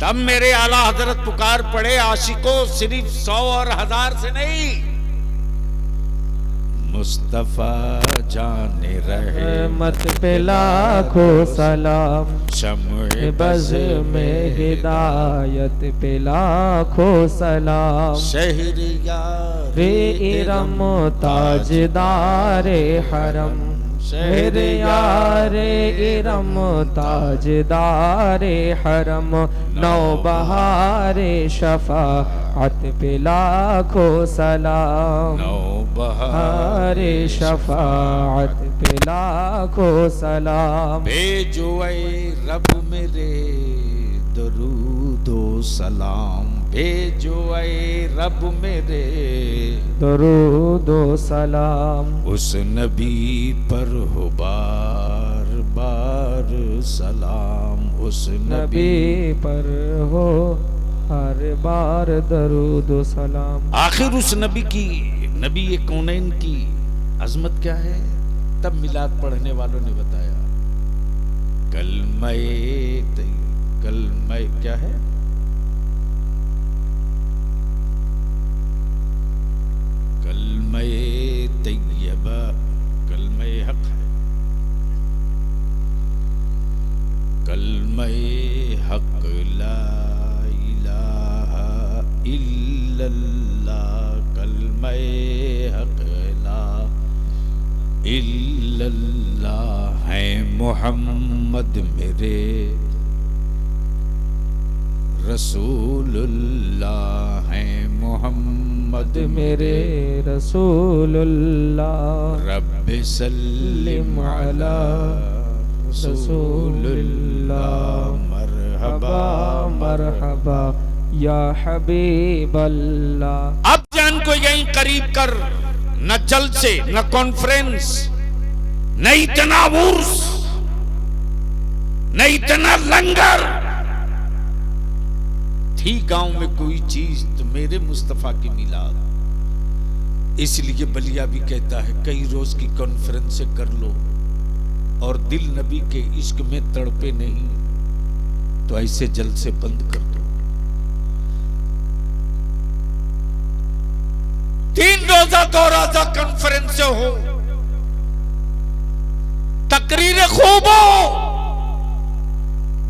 तब मेरे आला हजरत पुकार पड़े आशिकों, सिर्फ 100 और 1000 से नहीं। मुस्तफा जाने रहे मत पे लाखों सलाम। शम्ए बज़ में हिदायत पे लाखों सलाम। शहरियार रे इरम ताजदारे हरम। शहरियारे इरम ताजदारे हरम। नौबहारे शफाअत पे लाखों सलाम। नौबहारे शफाअत पे लाखों सलाम। भेजो ऐ रब मेरे दरूदो सलाम। भेजो ऐ रब मेरे दरूदो सलाम। उस नबी पर हो बार बार सलाम। उस नबी पर हो हर बार दरूदो सलाम। आखिर उस नबी की, नबी कौनैन की अजमत क्या है? तब मिलाद पढ़ने वालों ने बताया। कलमय क्या है? कलमय तैयबा, कलमय हक है। कलमय हक ला इलाहा इल्लल्लाह। कलमय हक ला इल्लल्लाह है मोहम्मद मेरे रसूलुल्लाह है मोहम्मद मेरे रसूलुल्लाह। रब्बे सल्लिम अला रसूलुल्लाह। मरहबा मरहबा या हबीबल्लाह। अब जान को यहीं करीब कर, न जलसे न कॉन्फ्रेंस, न इतना उर्स, न इतना लंगर थी गांव में कोई चीज तो मेरे मुस्तफा की मिलाद। इसलिए बलिया भी कहता है कई रोज की कॉन्फ्रेंस से कर लो, और दिल नबी के इश्क में तड़पे नहीं तो ऐसे जल से बंद कर दो। 3 रोजा 2 रोजा कॉन्फ्रेंस हो, तकरीरें खूब हो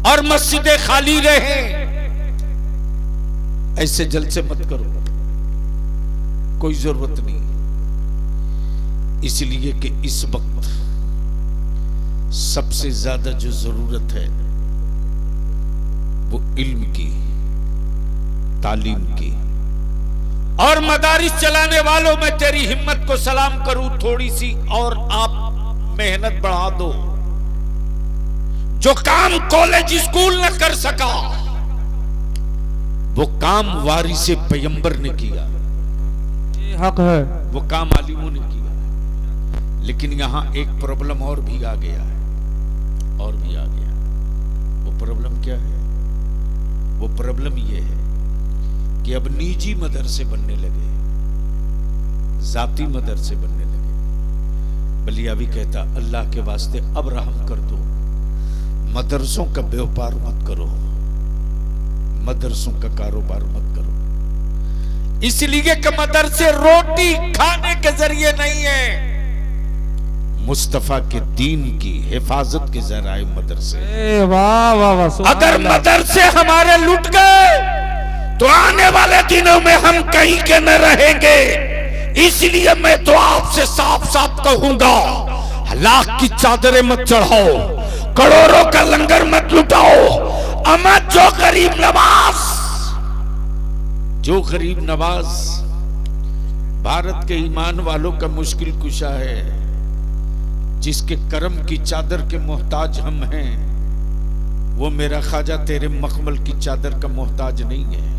और मस्जिदें खाली रहे, ऐसे जल से मत करो, कोई जरूरत नहीं। इसलिए कि इस वक्त सबसे ज्यादा जो जरूरत है वो इल्म की, तालीम की। और मदारिस चलाने वालों में तेरी हिम्मत को सलाम करूं, थोड़ी सी और आप मेहनत बढ़ा दो। जो काम कॉलेज स्कूल न कर सका वो काम वारिसे पैगंबर ने किया, ये हक है, वो काम आलिमों ने किया। लेकिन यहां एक प्रॉब्लम और भी आ गया है, और भी आ गया। वो प्रॉब्लम क्या है? वो प्रॉब्लम ये है कि अब निजी मदरसे बनने लगे, जाती मदरसे बनने लगे। बलियावी कहता अल्लाह के वास्ते अब रहम कर दो, मदरसों का व्यापार मत करो, मदरसों का कारोबार मत करो। इसलिए कि मदरसे रोटी खाने के जरिए नहीं है, मुस्तफा के दीन की हिफाजत के जराए मदरसे। वाह वाह वाह। अगर मदरसे हमारे लुट गए तो आने वाले दिनों में हम कहीं के न रहेंगे। इसलिए मैं तो आपसे साफ साफ कहूंगा, लाख की चादरें मत चढ़ाओ, करोड़ों का लंगर मत लुटाओ। अमत जो गरीब नवाज भारत के ईमान वालों का मुश्किल कुशा है, जिसके करम की चादर के मोहताज हम हैं, वो मेरा ख्वाजा तेरे मखमल की चादर का मोहताज नहीं है।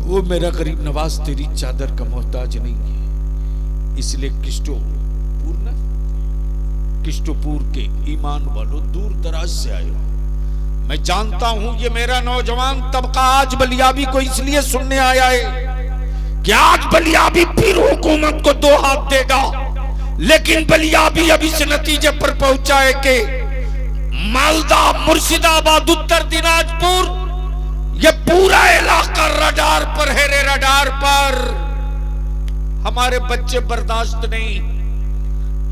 वो मेरा गरीब नवाज तेरी चादर का मोहताज नहीं है। इसलिए किस्टोपुर के ईमान वालों, दूर दराज से आए हो, मैं जानता हूं ये मेरा नौजवान तबका आज बलियाबी को इसलिए सुनने आया है कि आज बलियाबी फिर हुकूमत को 2 हाथ देगा। लेकिन बलियाबी अब इस नतीजे पर पहुंचा है कि मालदा, मुर्शिदाबाद, उत्तर दिनाजपुर, ये पूरा इलाका रडार पर है रे, रडार पर। हमारे बच्चे बर्दाश्त नहीं,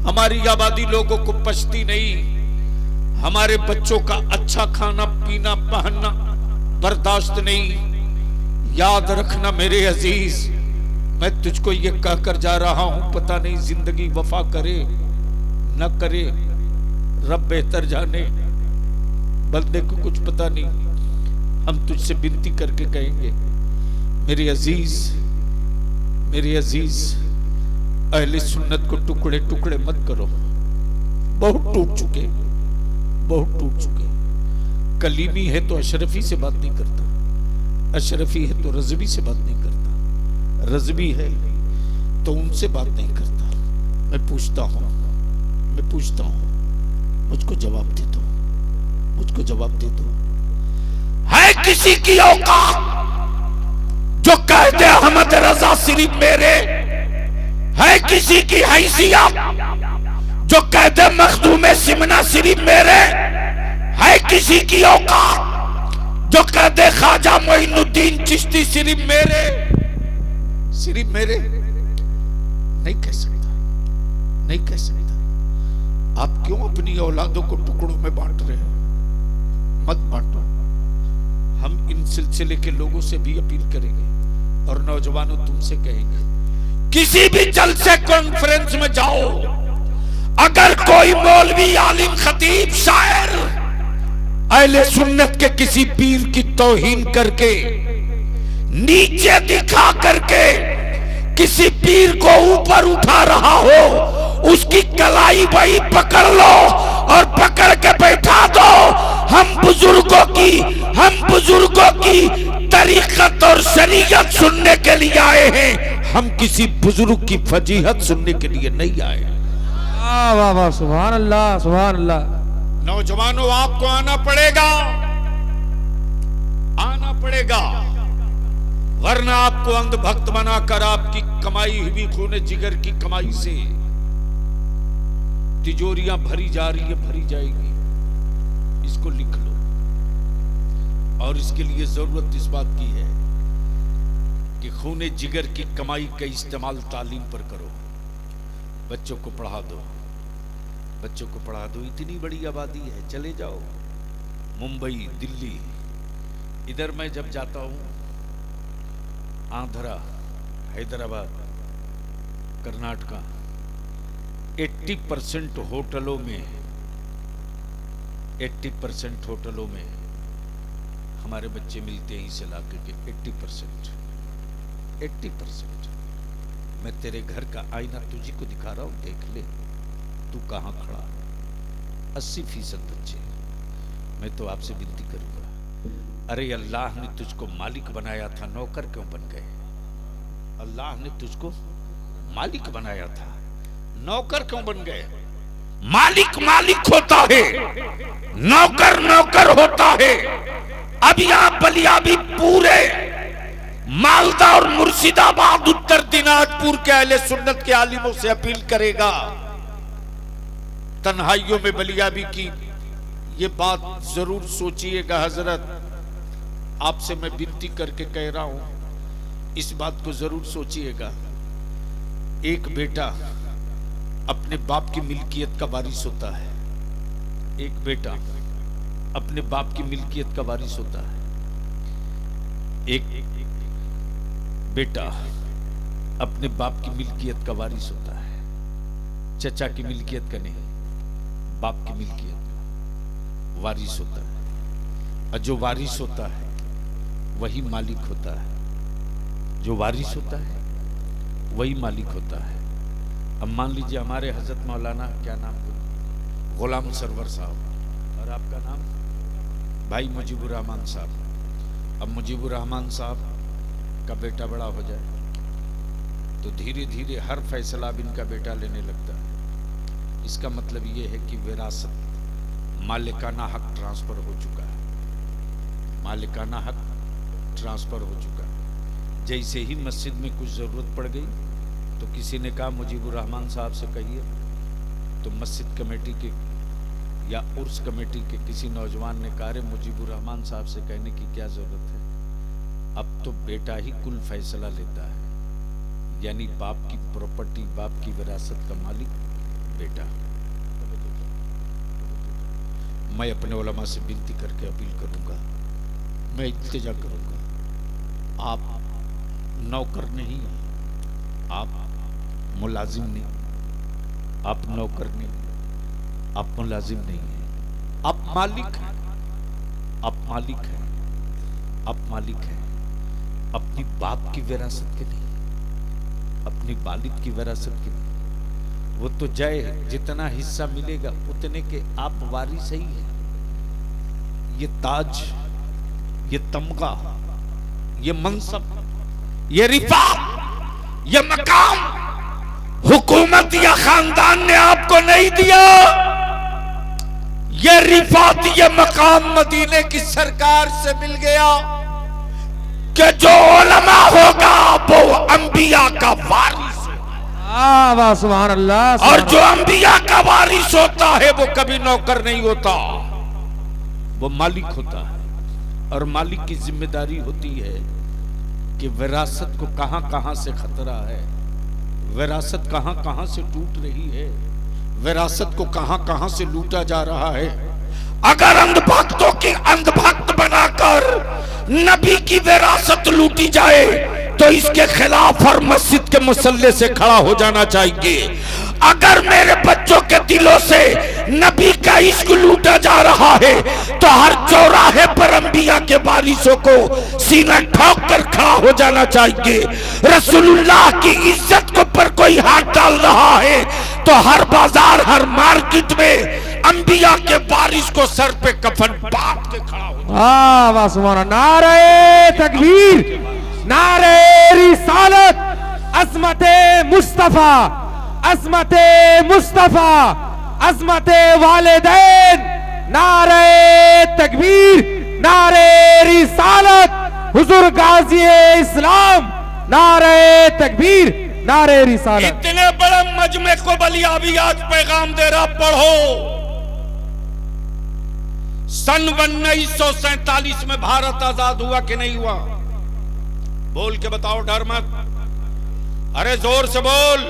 हमारी आबादी लोगों को पछती नहीं, हमारे बच्चों का अच्छा खाना पीना पहनना बर्दाश्त नहीं। याद रखना मेरे अजीज, मैं तुझको ये कहकर जा रहा हूं, पता नहीं जिंदगी वफा करे न करे, रब बेहतर जाने, बंदे को कुछ पता नहीं। हम तुझसे विनती करके कहेंगे मेरे अजीज अहले सुन्नत को टुकड़े टुकड़े मत करो। बहुत टूट चुके। कलीमी है तो अशरफी से बात नहीं करता, अशरफी है तो रज़वी से बात नहीं करता, रज़वी है तो उनसे बात नहीं करता। मैं पूछता हूं, मुझको जवाब दे दो। है किसी की औकात जो कहते अहमद रजा सिर्फ मेरे? है किसी की हैसियत जो कहते मखदूम सिमना सिर्फ मेरे? है किसी की औकात जो कहते ख्वाजा मोइनुद्दीन चिश्ती सिर्फ मेरे? नहीं कह सकता। आप क्यों अपनी औलादों को टुकड़ों में बांट रहे हो? मत बांटो। हम इन सिलसिले के लोगों से भी अपील करेंगे और नौजवानों तुमसे कहेंगे, किसी भी जलसे कॉन्फ्रेंस में जाओ, अगर कोई मौलवी, आलिम, खतीब, शायर अहले सुन्नत के किसी पीर की तौहीन करके, नीचे दिखा करके किसी पीर को ऊपर उठा रहा हो, उसकी कलाई वही पकड़ लो और पकड़ के बैठा दो। हम बुजुर्गों की तरीकत और शरीयत सुनने के लिए आए हैं, हम किसी बुजुर्ग की फजीहत सुनने के लिए नहीं आए। वाह वाह, सुभान अल्लाह, सुभान अल्लाह। नौजवानों, आपको आना पड़ेगा, वरना आपको अंधभक्त बनाकर आपकी कमाई हुई खून जिगर की कमाई से तिजोरियां भरी जा रही है, भरी जाएगी। इसको लिख लो। और इसके लिए जरूरत इस बात की है कि खूने जिगर की कमाई का इस्तेमाल तालीम पर करो। बच्चों को पढ़ा दो, बच्चों को पढ़ा दो। इतनी बड़ी आबादी है, चले जाओ मुंबई, दिल्ली। इधर मैं जब जाता हूं, आंध्रा, हैदराबाद, कर्नाटका, 80% होटलों में 80% होटलों में हमारे बच्चे मिलते हैं इस इलाके के। 80%। मैं तेरे घर का आईना तुझी को दिखा रहा हूं, देख ले तू कहां खड़ा। 80% बच्चे। मैं तो आपसे विनती करूंगा, अरे अल्लाह ने तुझको मालिक बनाया था, नौकर क्यों बन गए? अल्लाह ने तुझको मालिक बनाया था, नौकर क्यों बन गए? मालिक मालिक होता है, नौकर नौकर होता है। अब यहां बलियाबी पूरे मालदा और मुर्शिदाबाद, उत्तर दिनाजपुर के अहले सुन्नत के आलिमों से अपील करेगा, तन्हाइयों में बलियाबी की ये बात जरूर सोचिएगा। हजरत, आपसे मैं विनती करके कह रहा हूं, इस बात को जरूर सोचिएगा। एक बेटा अपने बाप की मिल्कियत का वारिस होता है, एक बेटा अपने बाप की मिल्कियत का वारिस होता है। एक बेटा अपने बाप की मिल्कियत का वारिस होता है, चचा की मिल्कियत का नहीं, बाप की मिल्कियत का वारिस होता है। और जो वारिस होता है वही मालिक होता है, जो वारिस होता है वही मालिक होता है। अब मान लीजिए हमारे हजरत मौलाना, क्या नाम, गुलाम सरवर साहब, और आपका नाम भाई मुजीबुर रहमान साहब। अब मुजीबुर रहमान साहब का बेटा बड़ा हो जाए तो धीरे धीरे हर फैसला अब इनका बेटा लेने लगता है। इसका मतलब ये है कि विरासत, मालिकाना हक ट्रांसफर हो चुका है, मालिकाना हक ट्रांसफर हो चुका है। जैसे ही मस्जिद में कुछ ज़रूरत पड़ गई तो किसी ने कहा मुजीबुर रहमान साहब से कहिए, तो मस्जिद कमेटी के या उर्स कमेटी के किसी नौजवान ने कहा, मुजीबुर रहमान साहब से कहने की क्या ज़रूरत है, अब तो बेटा ही कुल फैसला लेता है। यानी बाप की प्रॉपर्टी, बाप की विरासत का मालिक बेटा। मैं अपने उलमा से विनती करके अपील करूंगा, मैं इल्तिजा करूंगा, आप नौकर नहीं हैं, आप मुलाजिम नहीं, आप नौकर नहीं, आप मुलाजिम नहीं हैं, आप मालिक हैं, आप मालिक हैं, आप मालिक हैं। अपनी बाप की विरासत के नहीं, अपनी वालिद की विरासत के नहीं। वो तो जाए, जितना हिस्सा मिलेगा उतने के आप वारिस ही हैं। ये ताज, ये तमगा, ये मनसब, ये रिफा, ये मकाम हुकूमत या खानदान ने आपको नहीं दिया। ये रिफात, ये मकाम मदीने की सरकार से मिल गया कि जो उलमा होगा वो अंबिया का वारिस होगा। सुभान अल्लाह। और जो अंबिया का वारिस होता है वो कभी नौकर नहीं होता, वो मालिक होता है। और मालिक की जिम्मेदारी होती है कि विरासत को कहां कहां से खतरा है, विरासत कहां कहां से टूट रही है, विरासत को कहां कहां से लूटा जा रहा है। अगर अंधभक्तों की अंधभक्त बनाकर नबी की विरासत लूटी जाए तो इसके खिलाफ हर मस्जिद के मुसल्ले से खड़ा हो जाना चाहिए। अगर मेरे बच्चों के दिलों से नबी का इश्क लूटा जा रहा है तो हर चौराहे पर अंबिया के वारिसों को सीना ठोक कर खड़ा हो जाना चाहिए। रसूलुल्लाह की इज्जत के ऊपर कोई हाथ डाल रहा है तो हर बाजार, हर मार्केट में अंबिया के वारिस को सर पे कफन बांध के खड़ा हो। सुभान। नारे तकबीर, नारे रिसालत, अज़मते मुस्तफा, अज़मते मुस्तफा, अज़मते वालिदैन। नारे तकबीर, नारे रिसालत, हुजूर गाज़ी इस्लाम। नारे तकबीर, नारे रिसालत। इतने बड़े मजमे को बलियाबी आज पैगाम दे रहा, पढ़ो। सन 1947 में भारत आजाद हुआ कि नहीं हुआ? बोल के बताओ, डर मत, अरे जोर से बोल।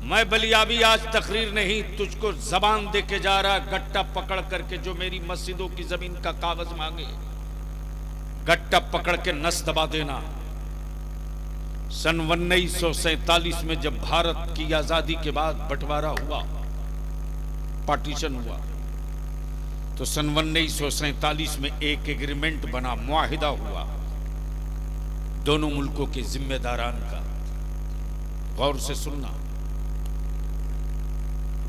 मैं बलियाबी आज तकरीर नहीं, तुझको जबान दे के जा रहा, गट्टा पकड़ करके जो मेरी मस्जिदों की जमीन का कागज मांगे, गट्टा पकड़ के नस दबा देना। सन 1947 में जब भारत की आजादी के बाद बंटवारा हुआ, पार्टीशन हुआ, तो सन 1947 में एक एग्रीमेंट बना, मुआहिदा हुआ दोनों मुल्कों के जिम्मेदारान का। गौर से सुनना,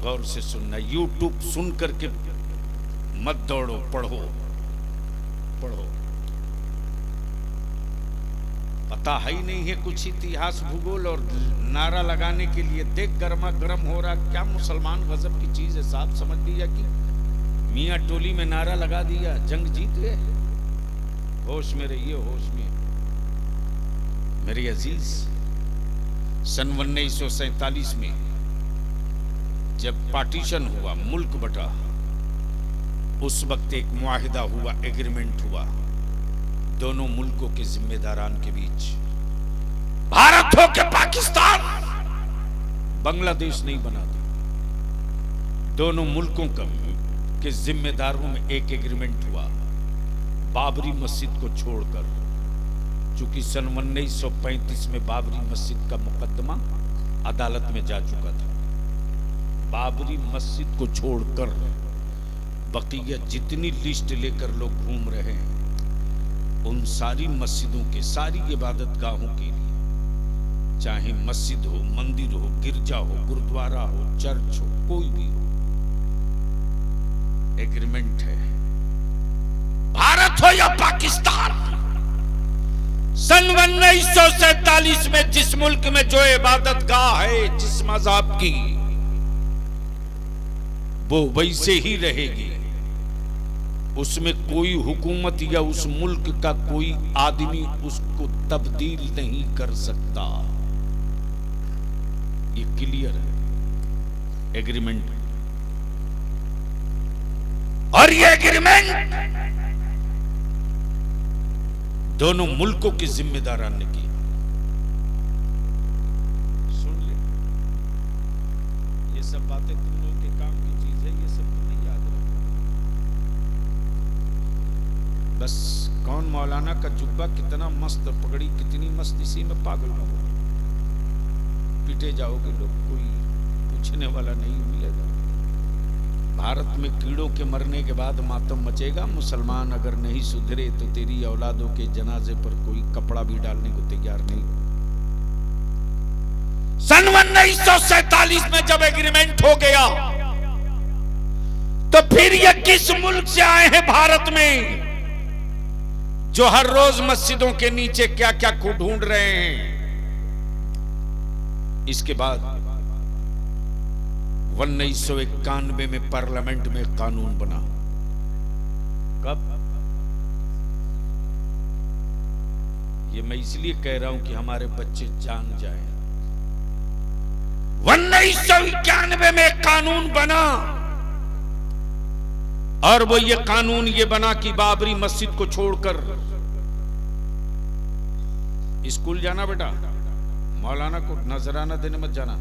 गौर से सुनना, यूट्यूब सुन करके मत दौड़ो, पढ़ो पढ़ो। पता है ही नहीं है कुछ इतिहास भूगोल, और नारा लगाने के लिए देख गर्मा गर्म हो रहा। क्या मुसलमान गजब की चीज है साहब, समझ लिया कि मियाँ टोली में नारा लगा दिया, जंग जीत गए। होश में रहिए, होश में मेरे अजीज। सन 1947 में जब पार्टीशन हुआ, मुल्क बटा, उस वक्त एक मुआहिदा हुआ, एग्रीमेंट हुआ दोनों मुल्कों के जिम्मेदारान के बीच। भारत हो के पाकिस्तान, बांग्लादेश नहीं बना दी, दोनों मुल्कों के जिम्मेदारों में एक एग्रीमेंट हुआ। बाबरी मस्जिद को छोड़कर, चूंकि सन 1935 में बाबरी मस्जिद का मुकदमा अदालत में जा चुका था, बाबरी मस्जिद को छोड़कर बकिया जितनी लिस्ट लेकर लोग घूम रहे हैं, उन सारी मस्जिदों के, सारी इबादत गाहों के लिए, चाहे मस्जिद हो, मंदिर हो, गिरजा हो, गुरुद्वारा हो, चर्च हो, कोई भी हो, एग्रीमेंट है। भारत हो या पाकिस्तान, सन 1947 में जिस मुल्क में जो इबादत गाह है, जिस मज़हब की, वो वैसे ही रहेगी। उसमें कोई हुकूमत या उस मुल्क का कोई आदमी उसको तब्दील नहीं कर सकता। ये क्लियर है एग्रीमेंट। और ये एग्रीमेंट दोनों मुल्कों के जिम्मेदारान ने किया। सुन ले, ये सब बातें तुम लोगों के काम की चीज है, ये सब तुम नहीं याद रखो। बस कौन मौलाना का जुब्बा कितना मस्त, पगड़ी कितनी मस्त, इसी में पागल हो, पीटे जाओगे लोग, कोई पूछने वाला नहीं मिलेगा। भारत में कीड़ों के मरने के बाद मातम मचेगा। मुसलमान अगर नहीं सुधरे तो तेरी औलादों के जनाजे पर कोई कपड़ा भी डालने को तैयार नहीं। सन 1947 में जब एग्रीमेंट हो गया, तो फिर ये किस मुल्क से आए हैं भारत में, जो हर रोज मस्जिदों के नीचे क्या क्या को ढूंढ रहे हैं। इसके बाद 1991 में पार्लियामेंट में कानून बना। कब? ये मैं इसलिए कह रहा हूं कि हमारे बच्चे जान जाएं। 1991 में कानून बना, और वो ये कानून ये बना कि बाबरी मस्जिद को छोड़कर स्कूल जाना बेटा, मौलाना को नजराना देने मत जाना।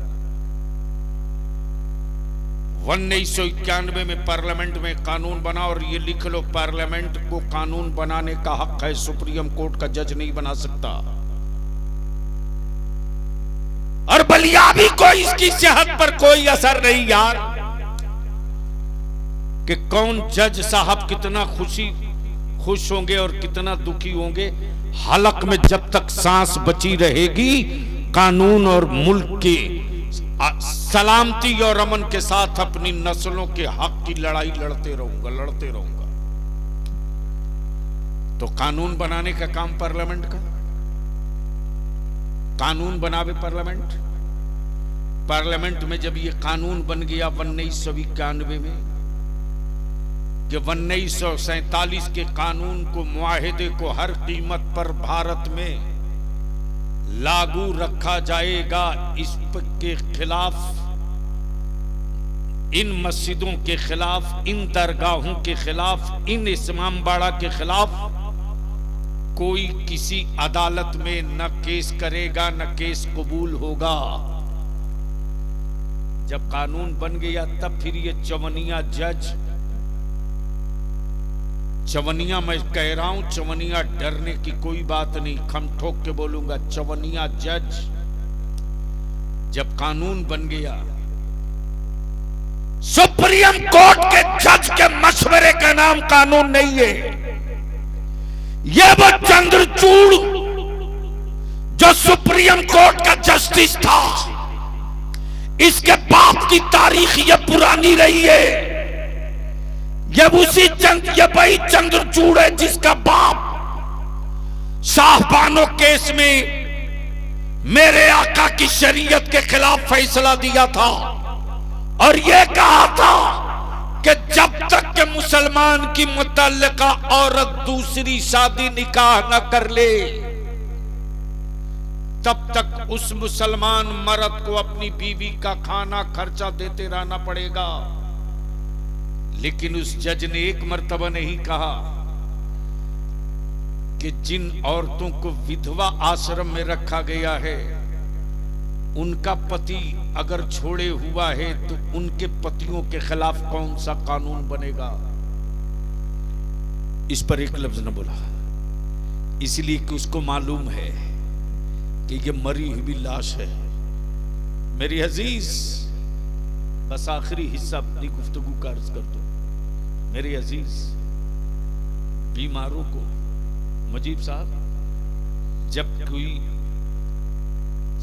1991 में पार्लियामेंट में कानून बना, और ये लिख लो, पार्लियामेंट को कानून बनाने का हक है, सुप्रीम कोर्ट का जज नहीं बना सकता। और बलियाबी को इसकी सेहत पर कोई असर नहीं यार, कि कौन जज साहब कितना खुश होंगे और कितना दुखी होंगे। हलक में जब तक सांस बची रहेगी, कानून और मुल्क की सलामती और अमन के साथ अपनी नस्लों के हक की लड़ाई लड़ते रहूंगा। तो कानून बनाने का काम पार्लियामेंट का, कानून बनावे पार्लियामेंट। पार्लियामेंट में जब ये कानून बन गया 1991 में, कि 1947 के कानून को, मुआहिदे को हर कीमत पर भारत में लागू रखा जाएगा इसके खिलाफ, इन मस्जिदों के खिलाफ, इन दरगाहों के खिलाफ, इन इमामबाड़ा के खिलाफ कोई किसी अदालत में न केस करेगा न केस कबूल होगा। जब कानून बन गया तब फिर ये चवनिया जज, चवनिया मैं कह रहा हूं, चवनिया डरने की कोई बात नहीं, खम ठोक के बोलूंगा, चवनिया जज जब कानून बन गया, सुप्रीम कोर्ट के जज के मशवरे का नाम कानून नहीं है। यह वो चंद्रचूड़ जो सुप्रीम कोर्ट का जस्टिस था, इसके बाप की तारीख ये पुरानी रही है। ये वही चंद्रचूड़ है जिसका बाप शाहबानो केस में मेरे आका की शरीयत के खिलाफ फैसला दिया था और यह कहा था कि जब तक के मुसलमान की मुतल्लिका औरत दूसरी शादी निकाह न कर ले, तब तक उस मुसलमान मर्द को अपनी बीवी का खाना खर्चा देते रहना पड़ेगा। लेकिन उस जज ने एक मर्तबा नहीं कहा कि जिन औरतों को विधवा आश्रम में रखा गया है, उनका पति अगर छोड़े हुआ है तो उनके पतियों के खिलाफ कौन सा कानून बनेगा। इस पर एक लफ्ज न बोला, इसलिए कि उसको मालूम है कि ये मरी हुई लाश है। मेरी अजीज, बस आखिरी हिस्सा अपनी गुफ्तगू का अर्ज कर दो। मेरे अजीज, बीमारों को, मुजीब साहब, जब कोई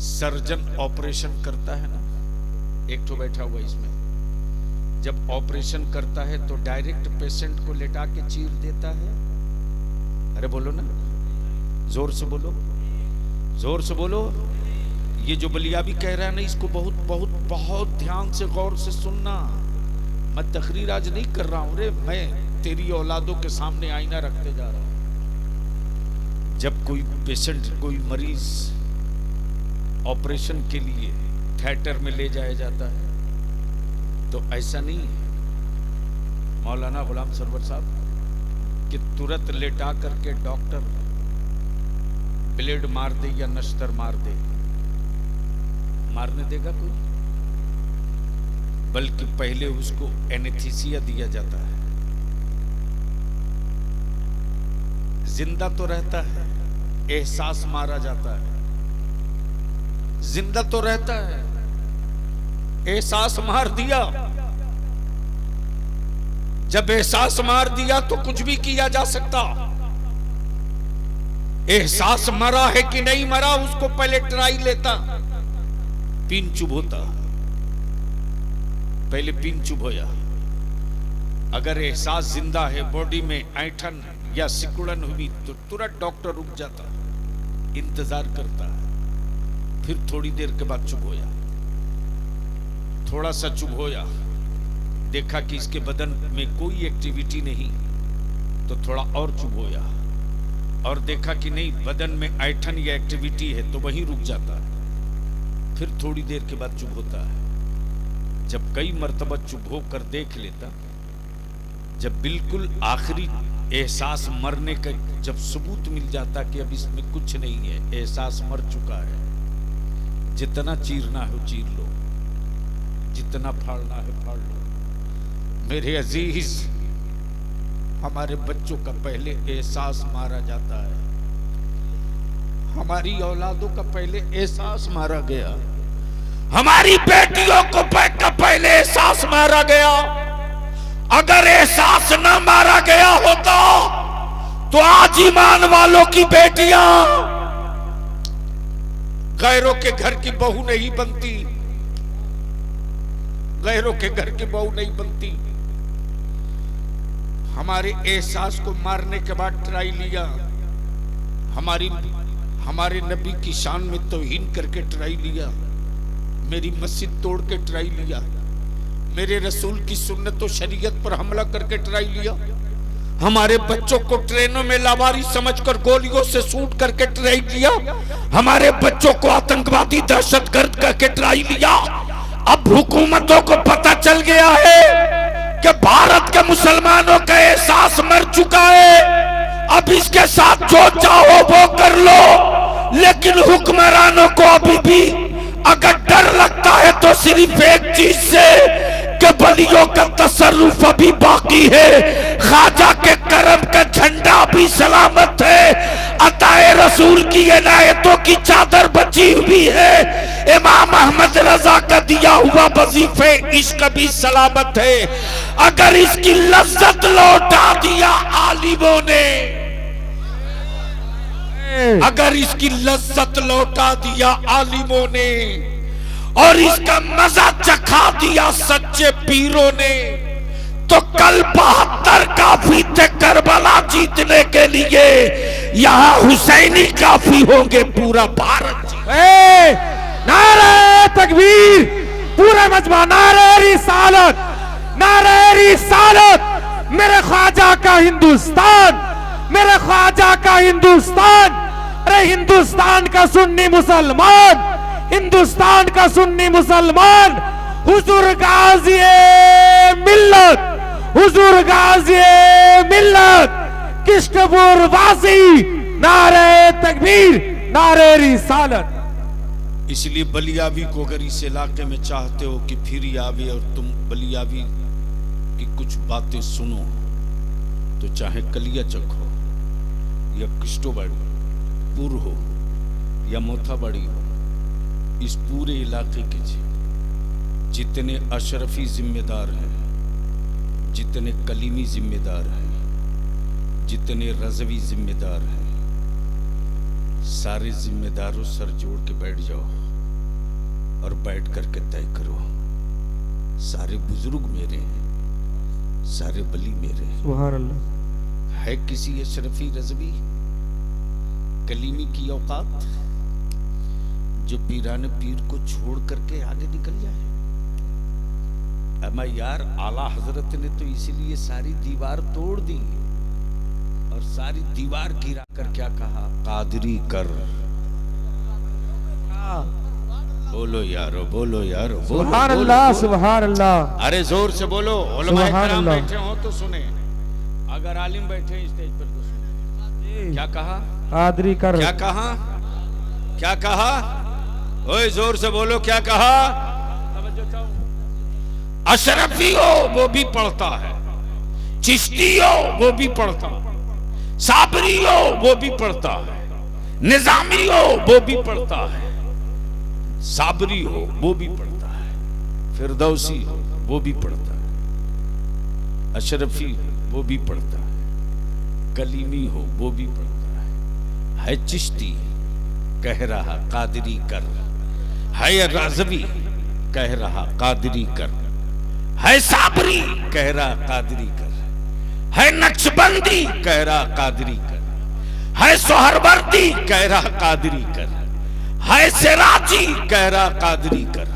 सर्जन ऑपरेशन करता है ना, एक तो बैठा हुआ इसमें, जब ऑपरेशन करता है तो डायरेक्ट पेशेंट को लेटा के चीर देता है। अरे बोलो ना, जोर से बोलो, जोर से बोलो। ये जो बलियाबी कह रहा है ना, इसको बहुत बहुत बहुत ध्यान से गौर से सुनना। मैं तकरीर आज नहीं कर रहा हूं रे, मैं तेरी औलादों के सामने आईना रखते जा रहा हूं। जब कोई पेशेंट, कोई मरीज ऑपरेशन के लिए थिएटर में ले जाया जाता है तो ऐसा नहीं है मौलाना गुलाम सरवर साहब कि तुरंत लेटा करके डॉक्टर ब्लेड मार दे या नश्तर मार दे। मारने देगा कोई? बल्कि पहले उसको एनेस्थीसिया दिया जाता है। जिंदा तो रहता है, एहसास मारा जाता है। जिंदा तो रहता है, एहसास मार दिया। जब एहसास मार दिया तो कुछ भी किया जा सकता। एहसास मरा है कि नहीं मरा उसको पहले ट्राई लेता, पिन चुभ होता, पहले पिन चुभ होया। अगर एहसास जिंदा है, बॉडी में ऐंठन या सिकुड़न हुई तो तुरंत डॉक्टर रुक जाता, इंतजार करता है। फिर थोड़ी देर के बाद चुप होया, थोड़ा सा चुप होया, देखा कि इसके बदन में कोई एक्टिविटी नहीं तो थोड़ा और चुप होया, और देखा कि नहीं बदन में ऐंठन या एक्टिविटी है तो वहीं रुक जाता है। फिर थोड़ी देर के बाद चुप होता है। जब कई मर्तबा चुप होकर देख लेता, जब बिल्कुल आखिरी एहसास मरने का जब सबूत मिल जाता कि अब इसमें कुछ नहीं है, एहसास मर चुका है, जितना चीरना है चीर लो, जितना फाड़ना है फाड़ लो। मेरे अजीज, हमारे बच्चों का पहले एहसास मारा जाता है, हमारी औलादों का पहले एहसास मारा गया, हमारी बेटियों को पहले एहसास मारा गया। अगर एहसास न मारा गया होता तो आज ईमान वालों की बेटियां गैरों के घर की बहू नहीं बनती, गैरों के घर की बहू नहीं बनती। हमारे एहसास को मारने के बाद ट्राई लिया, हमारे नबी की शान में तौहीन करके ट्राई लिया, मेरी मस्जिद तोड़ के ट्राई लिया, मेरे रसूल की सुन्नत और शरीयत पर हमला करके ट्राई लिया। हमारे बच्चों को ट्रेनों में लावारिस समझकर गोलियों से शूट करके ट्राई किया, हमारे बच्चों को आतंकवादी दहशतगर्द करके ट्राई लिया। अब हुकूमतों को पता चल गया है कि भारत के मुसलमानों का एहसास मर चुका है। अब इसके साथ जो चाहो वो कर लो, लेकिन हुक्मरानों को अभी भी अगर डर लगता है तो सिर्फ एक चीज से कि बलियों का तसर्रुफ अभी बाकी है, ख्वाजा के करम का झंडा भी सलामत है, अताए रसूल की इनायतों की चादर बची हुई है, इमाम अहमद रजा का दिया हुआ वजीफे इश्क भी सलामत है। अगर इसकी लज्जत लौटा दिया आलिमों ने, अगर इसकी लज्जत लौटा दिया आलिमों ने और इसका मजा चखा दिया सच्चे पीरों ने, तो कल 72 काफी थे करबला जीतने के लिए, यहाँ हुसैनी काफी होंगे पूरा भारत। नारे तकबीर, पूरा मजमा नारे रिसालत, नारे रिसालत। मेरे ख्वाजा का हिंदुस्तान, मेरे ख्वाजा का हिंदुस्तान। अरे हिंदुस्तान का सुन्नी मुसलमान, हिंदुस्तान का सुन्नी मुसलमान, हुजूर गाज़ी मिल्लत, हुजूर गाज़ी मिल्लत, किश्तपुर वासी, नारे तकबीर, नारे रिसालत। इसलिए बलियावी को अगर इस इलाके में चाहते हो कि फिर आवे और तुम बलियावी की कुछ बातें सुनो, तो चाहे कलियाचक हो या किश्तोबाड़ी पुर हो या मोथाबाड़ी हो, इस पूरे इलाके के जितने अशरफी जिम्मेदार हैं, जितने कलीमी जिम्मेदार हैं, जितने रज़वी जिम्मेदार हैं, सारे जिम्मेदारों सर जोड़ के बैठ जाओ और बैठ करके तय करो, सारे बुजुर्ग मेरे हैं, सारे बली मेरे हैं। सुभान अल्लाह। है किसी अशरफी रज़वी कलीमी की औकात जो पीराने पीर को छोड़ करके आगे निकल जाए? अमा यार, आला हजरत ने तो इसीलिए सारी दीवार तोड़ दी और सारी दीवार गिरा कर क्या कहा? कादरी कर। बोलो यारो, बोलो यारो, बोलो। सुभान अल्लाह, सुभान अल्लाह। अरे जोर से बोलो। उलमाए सुभान कराम अल्लाह। बैठे हो तो सुने, अगर आलिम बैठे स्टेज पर तो सुने। क्या कहा? कादरी कर। क्या कहा? क्या कहा? ओए जोर से बोलो, क्या कहा? अशरफी हो वो भी पढ़ता है, चिश्ती हो वो भी पढ़ता है, साबरी हो वो भी पढ़ता है, निजामी हो वो भी पढ़ता है, साबरी हो वो भी पढ़ता है, फिरदौसी हो वो भी पढ़ता है, अशरफी वो भी पढ़ता है, कलीमी हो वो भी पढ़ता है चिश्ती कह रहा कादरी कर, है रज़वी कह रहा कादरी कर, है साबरी कह रहा कादरी कर, है नक्शबंदी कह रहा कादरी कर, है सोहरवर्दी कह रहा कादरी कर, है सिराजी कह रहा कादरी कर,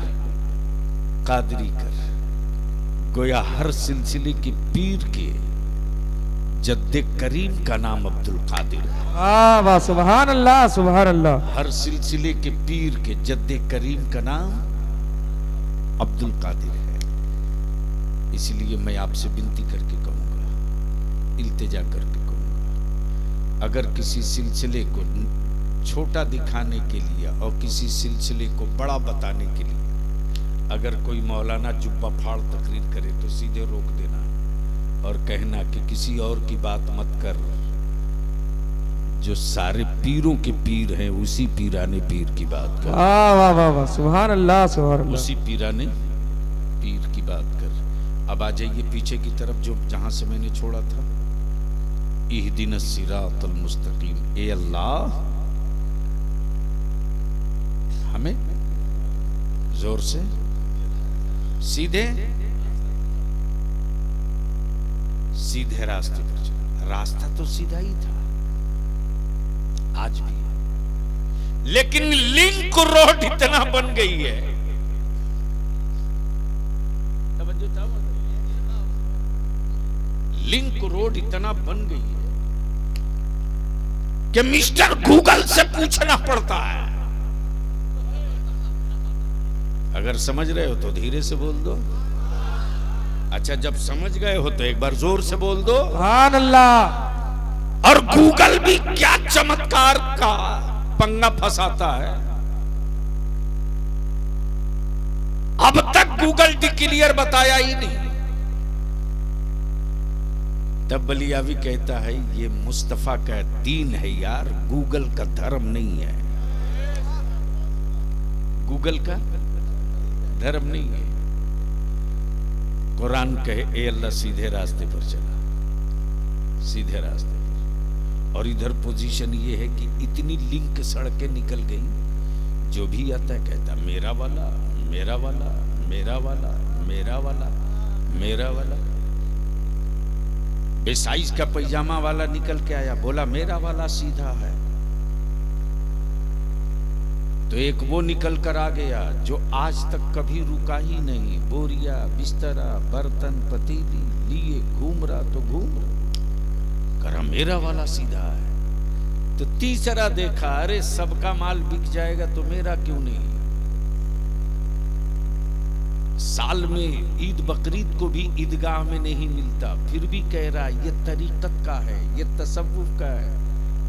कादरी कर। गोया हर सिलसिले के पीर के जद्दे करीम का नाम अब्दुल कादिर है। वाह, सुभान अल्लाह, सुभान अल्लाह। हर सिलसिले के पीर के जद्दे करीम का नाम अब्दुल कादिर है। इसलिए मैं आपसे विनती करके कहूंगा, इल्तिजा करके कहूंगा, अगर किसी सिलसिले को छोटा दिखाने के लिए और किसी सिलसिले को बड़ा बताने के लिए अगर कोई मौलाना जुब्बा फाड़ तकरीर करे तो सीधे रोक देना और कहना कि किसी और की बात मत कर, जो सारे पीरों के पीर हैं उसी पीराने पीर की बात कर। वाह वाह वाह वाह, सुभान अल्लाह, सुभान अल्लाह। उसी पीराने पीर की बात कर। अब आ जाइए पीछे की तरफ, जो जहां से मैंने छोड़ा था। इहदिनस सिरातल मुस्तकीम, ए अल्लाह हमें जोर से सीधे सीधे रास्ते पर चला। रास्ता तो सीधा ही था आज भी, लेकिन लिंक रोड इतना बन गई है, लिंक रोड इतना बन गई है कि मिस्टर गूगल से पूछना पड़ता है। अगर समझ रहे हो तो धीरे से बोल दो। अच्छा, जब समझ गए हो तो एक बार जोर से बोल दो। सुभान अल्लाह। और गूगल भी क्या चमत्कार का पंगा फंसाता है। अब तक गूगल डिक्लियर बताया ही नहीं। तब बलिया भी कहता है ये मुस्तफा का दीन है यार, गूगल का धर्म नहीं है। गूगल का धर्म नहीं है। कुरान कहे ए अल्लाह सीधे रास्ते पर चला, सीधे रास्ते पर। और इधर पोजीशन ये है कि इतनी लिंक सड़कें निकल गई, जो भी आता है कहता मेरा वाला, मेरा वाला, मेरा वाला, मेरा वाला, मेरा वाला। बेसाइज का पैजामा वाला निकल के आया, बोला मेरा वाला सीधा है। तो एक वो निकल कर आ गया जो आज तक कभी रुका ही नहीं, बोरिया बिस्तरा बर्तन पतीली लिए घूम रहा तो घूम रहा, करा मेरा वाला सीधा है। तो तीसरा देखा, अरे सबका माल बिक जाएगा तो मेरा क्यों नहीं। साल में ईद बकरीद को भी ईदगाह में नहीं मिलता, फिर भी कह रहा ये तरीकत का है, ये तसव्वुफ का है।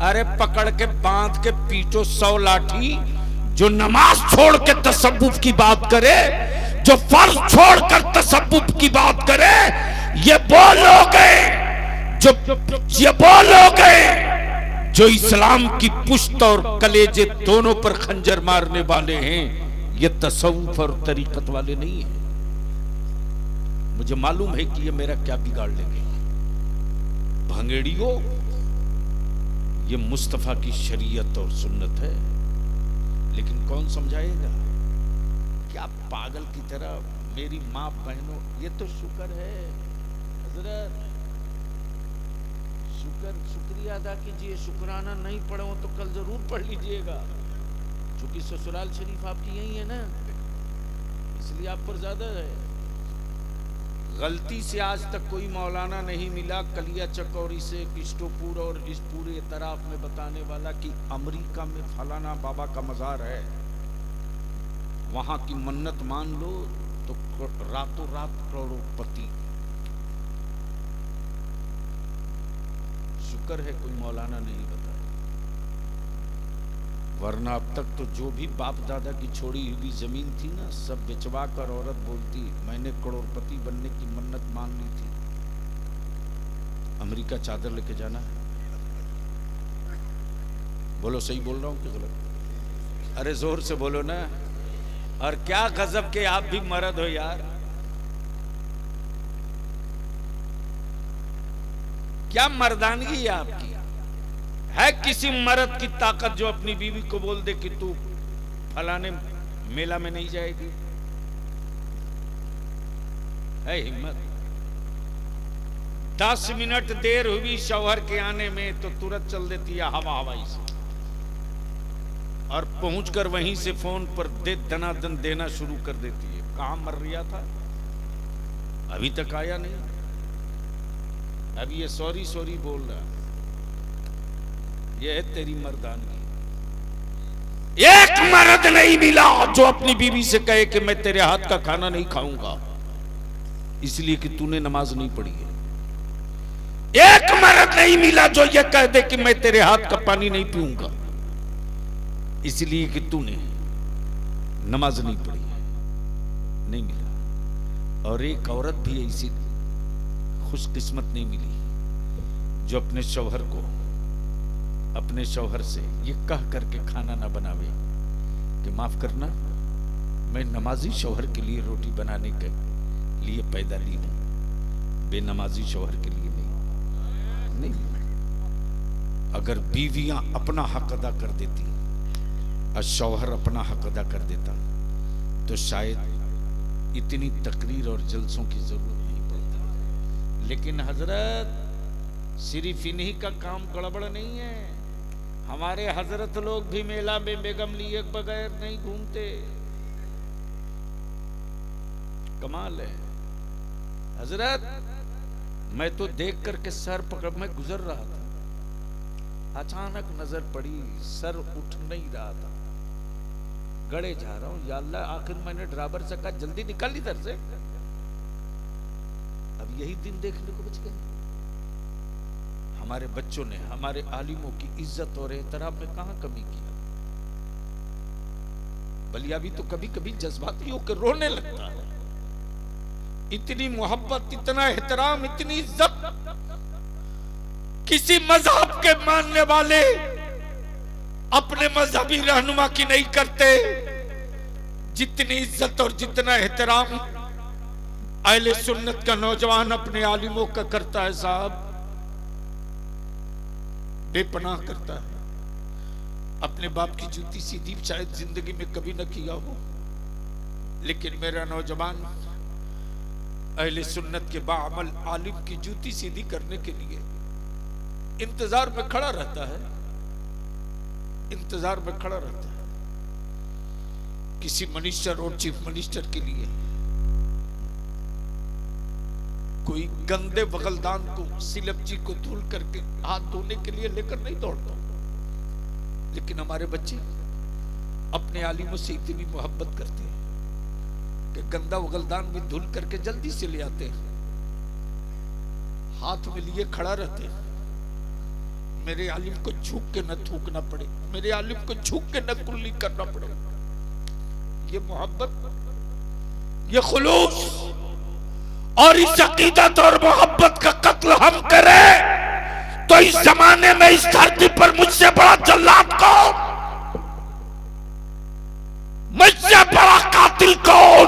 अरे पकड़ के बांध के पीटो 100 लाठी। जो नमाज छोड़ के तसव्वुफ की बात करे, जो फर्ज छोड़कर तसव्वुफ की बात करे, ये बोलोगे जो इस्लाम की पुश्त और कलेजे दोनों पर खंजर मारने वाले हैं, ये तसव्वुफ और तरीकत वाले नहीं है। मुझे मालूम है कि ये मेरा क्या बिगाड़ लेंगे। भंगेड़ियों, ये मुस्तफा की शरीयत और सुन्नत है, लेकिन कौन समझाएगा। क्या पागल की तरह मेरी माँ बहनों, ये तो शुक्र है हजरत, शुक्रिया अदा कीजिए। शुक्राना नहीं पढ़े हो तो कल जरूर पढ़ लीजिएगा, क्योंकि ससुराल शरीफ आपकी यही है ना, इसलिए आप पर ज्यादा है। गलती से आज तक कोई मौलाना नहीं मिला कलिया चकौरी से किस्टोपुर और इस पूरे इतराफ में बताने वाला कि अमेरिका में फलाना बाबा का मजार है, वहां की मन्नत मान लो तो रातों रात करोड़पति। शुक्र है कोई मौलाना नहीं बताया, वरना अब तक तो जो भी बाप दादा की छोड़ी हुई जमीन थी ना, सब बेचवा कर औरत बोलती मैंने करोड़पति बनने की मन्नत मान ली थी। अमेरिका चादर लेके जाना है। बोलो सही बोल रहा हूं कि गलत? अरे जोर से बोलो ना। और क्या गजब के आप भी मर्द हो यार, क्या मर्दानगी है आपकी। है किसी मर्द की ताकत जो अपनी बीवी को बोल दे कि तू फलाने मेला में नहीं जाएगी? है हिम्मत? 10 मिनट देर हुई शौहर के आने में तो तुरंत चल देती है हवाई से, और पहुंचकर वहीं से फोन पर दनादन देना शुरू कर देती है। कहां मर रिया था, अभी तक आया नहीं, अभी ये सॉरी सॉरी बोल रहा। ये है तेरी मर्दानगी। एक मर्द नहीं मिला जो अपनी बीवी से कहे कि मैं तेरे हाथ का खाना नहीं खाऊंगा इसलिए कि तूने नमाज नहीं पढ़ी है। एक मर्द नहीं मिला जो ये कह दे कि मैं तेरे हाथ का पानी नहीं पीऊंगा इसलिए कि तूने नमाज नहीं पढ़ी है। नहीं मिला। और एक औरत भी ऐसी खुशकिस्मत नहीं मिली जो अपने शौहर को, अपने शौहर से ये कह करके खाना ना बनावे कि माफ करना मैं नमाजी शौहर के लिए रोटी बनाने के लिए पैदा ली हूं, बेनमाजी शौहर के लिए नहीं। अगर बीवियां अपना हक अदा कर देती और शौहर अपना हक अदा कर देता तो शायद इतनी तकरीर और जलसों की जरूरत नहीं पड़ती। लेकिन हजरत सिर्फ इन्हीं का काम गड़बड़ नहीं है। हमारे हजरत लोग भी मेला में बेगम लिए बगैर नहीं घूमते। कमाल है हजरत। मैं तो देख करके सर पकड़, मैं गुजर रहा था, अचानक नजर पड़ी, सर उठ नहीं रहा था, गड़े जा रहा हूं, या अल्लाह, आखिर मैंने ड्राइवर से कहा जल्दी निकल इधर से। अब यही दिन देखने को बच गए। हमारे बच्चों ने हमारे आलिमों की इज्जत और एहतराम में कहां कमी किया। बलिया भी तो कभी कभी जज्बाती होकर रोने लगता है। इतनी मोहब्बत, इतना एहतराम, इतनी इज्जत किसी मजहब के मानने वाले अपने मजहबी रहनुमा की नहीं करते, जितनी इज्जत और जितना एहतराम अहले सुन्नत का नौजवान अपने आलिमों का करता है। साहब, बेपनाह करता है। अपने बाप की जूती सीधी शायद जिंदगी में कभी न किया हो, लेकिन मेरा नौजवान अहले सुन्नत के बाअमल आलिम की जूती सीधी करने के लिए इंतजार में खड़ा रहता है, इंतजार में खड़ा रहता है। किसी मिनिस्टर और चीफ मिनिस्टर के लिए कोई गंदे बगलदान को, सिलपची को धूल करके हाथ धोने के लिए लेकर नहीं दौड़ता, लेकिन हमारे बच्चे अपने आलिमों से इतनी मोहब्बत करते हैं कि गंदा बगलदान भी धुल करके जल्दी से ले आते हैं, हाथ में लिए खड़ा रहते हैं। मेरे आलिम को झुक के न थूकना पड़े, मेरे आलिम को झुक के न कुल्ली करना पड़े। ये मोहब्बत, ये खुलूस और इस अकीदत और मोहब्बत का कत्ल हम करें तो इस जमाने में इस धरती पर मुझसे बड़ा जल्लाद कौन, मुझसे बड़ा कातिल कौन,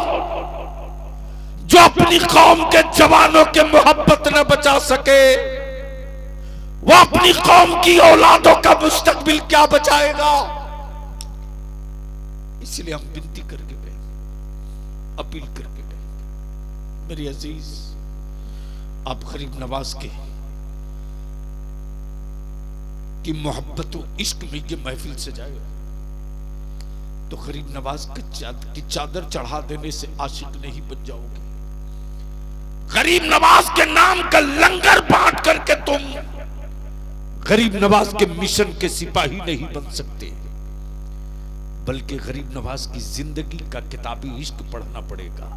जो अपनी कौम के जवानों के मोहब्बत न बचा सके, वो अपनी कौम की औलादों का मुस्तकबिल क्या बचाएगा। इसलिए हम विनती करके गए, अपील करके गए, मेरी अजीज, आप गरीब नवाज की मोहब्बत और इश्क में ये महफिल से जाए तो गरीब नवाज की चादर चढ़ा देने से आशिक नहीं बन जाओगे। गरीब नवाज के नाम का लंगर बांट करके तुम गरीब नवाज के मिशन के सिपाही नहीं बन सकते, बल्कि गरीब नवाज की जिंदगी का किताबी इश्क पढ़ना पड़ेगा।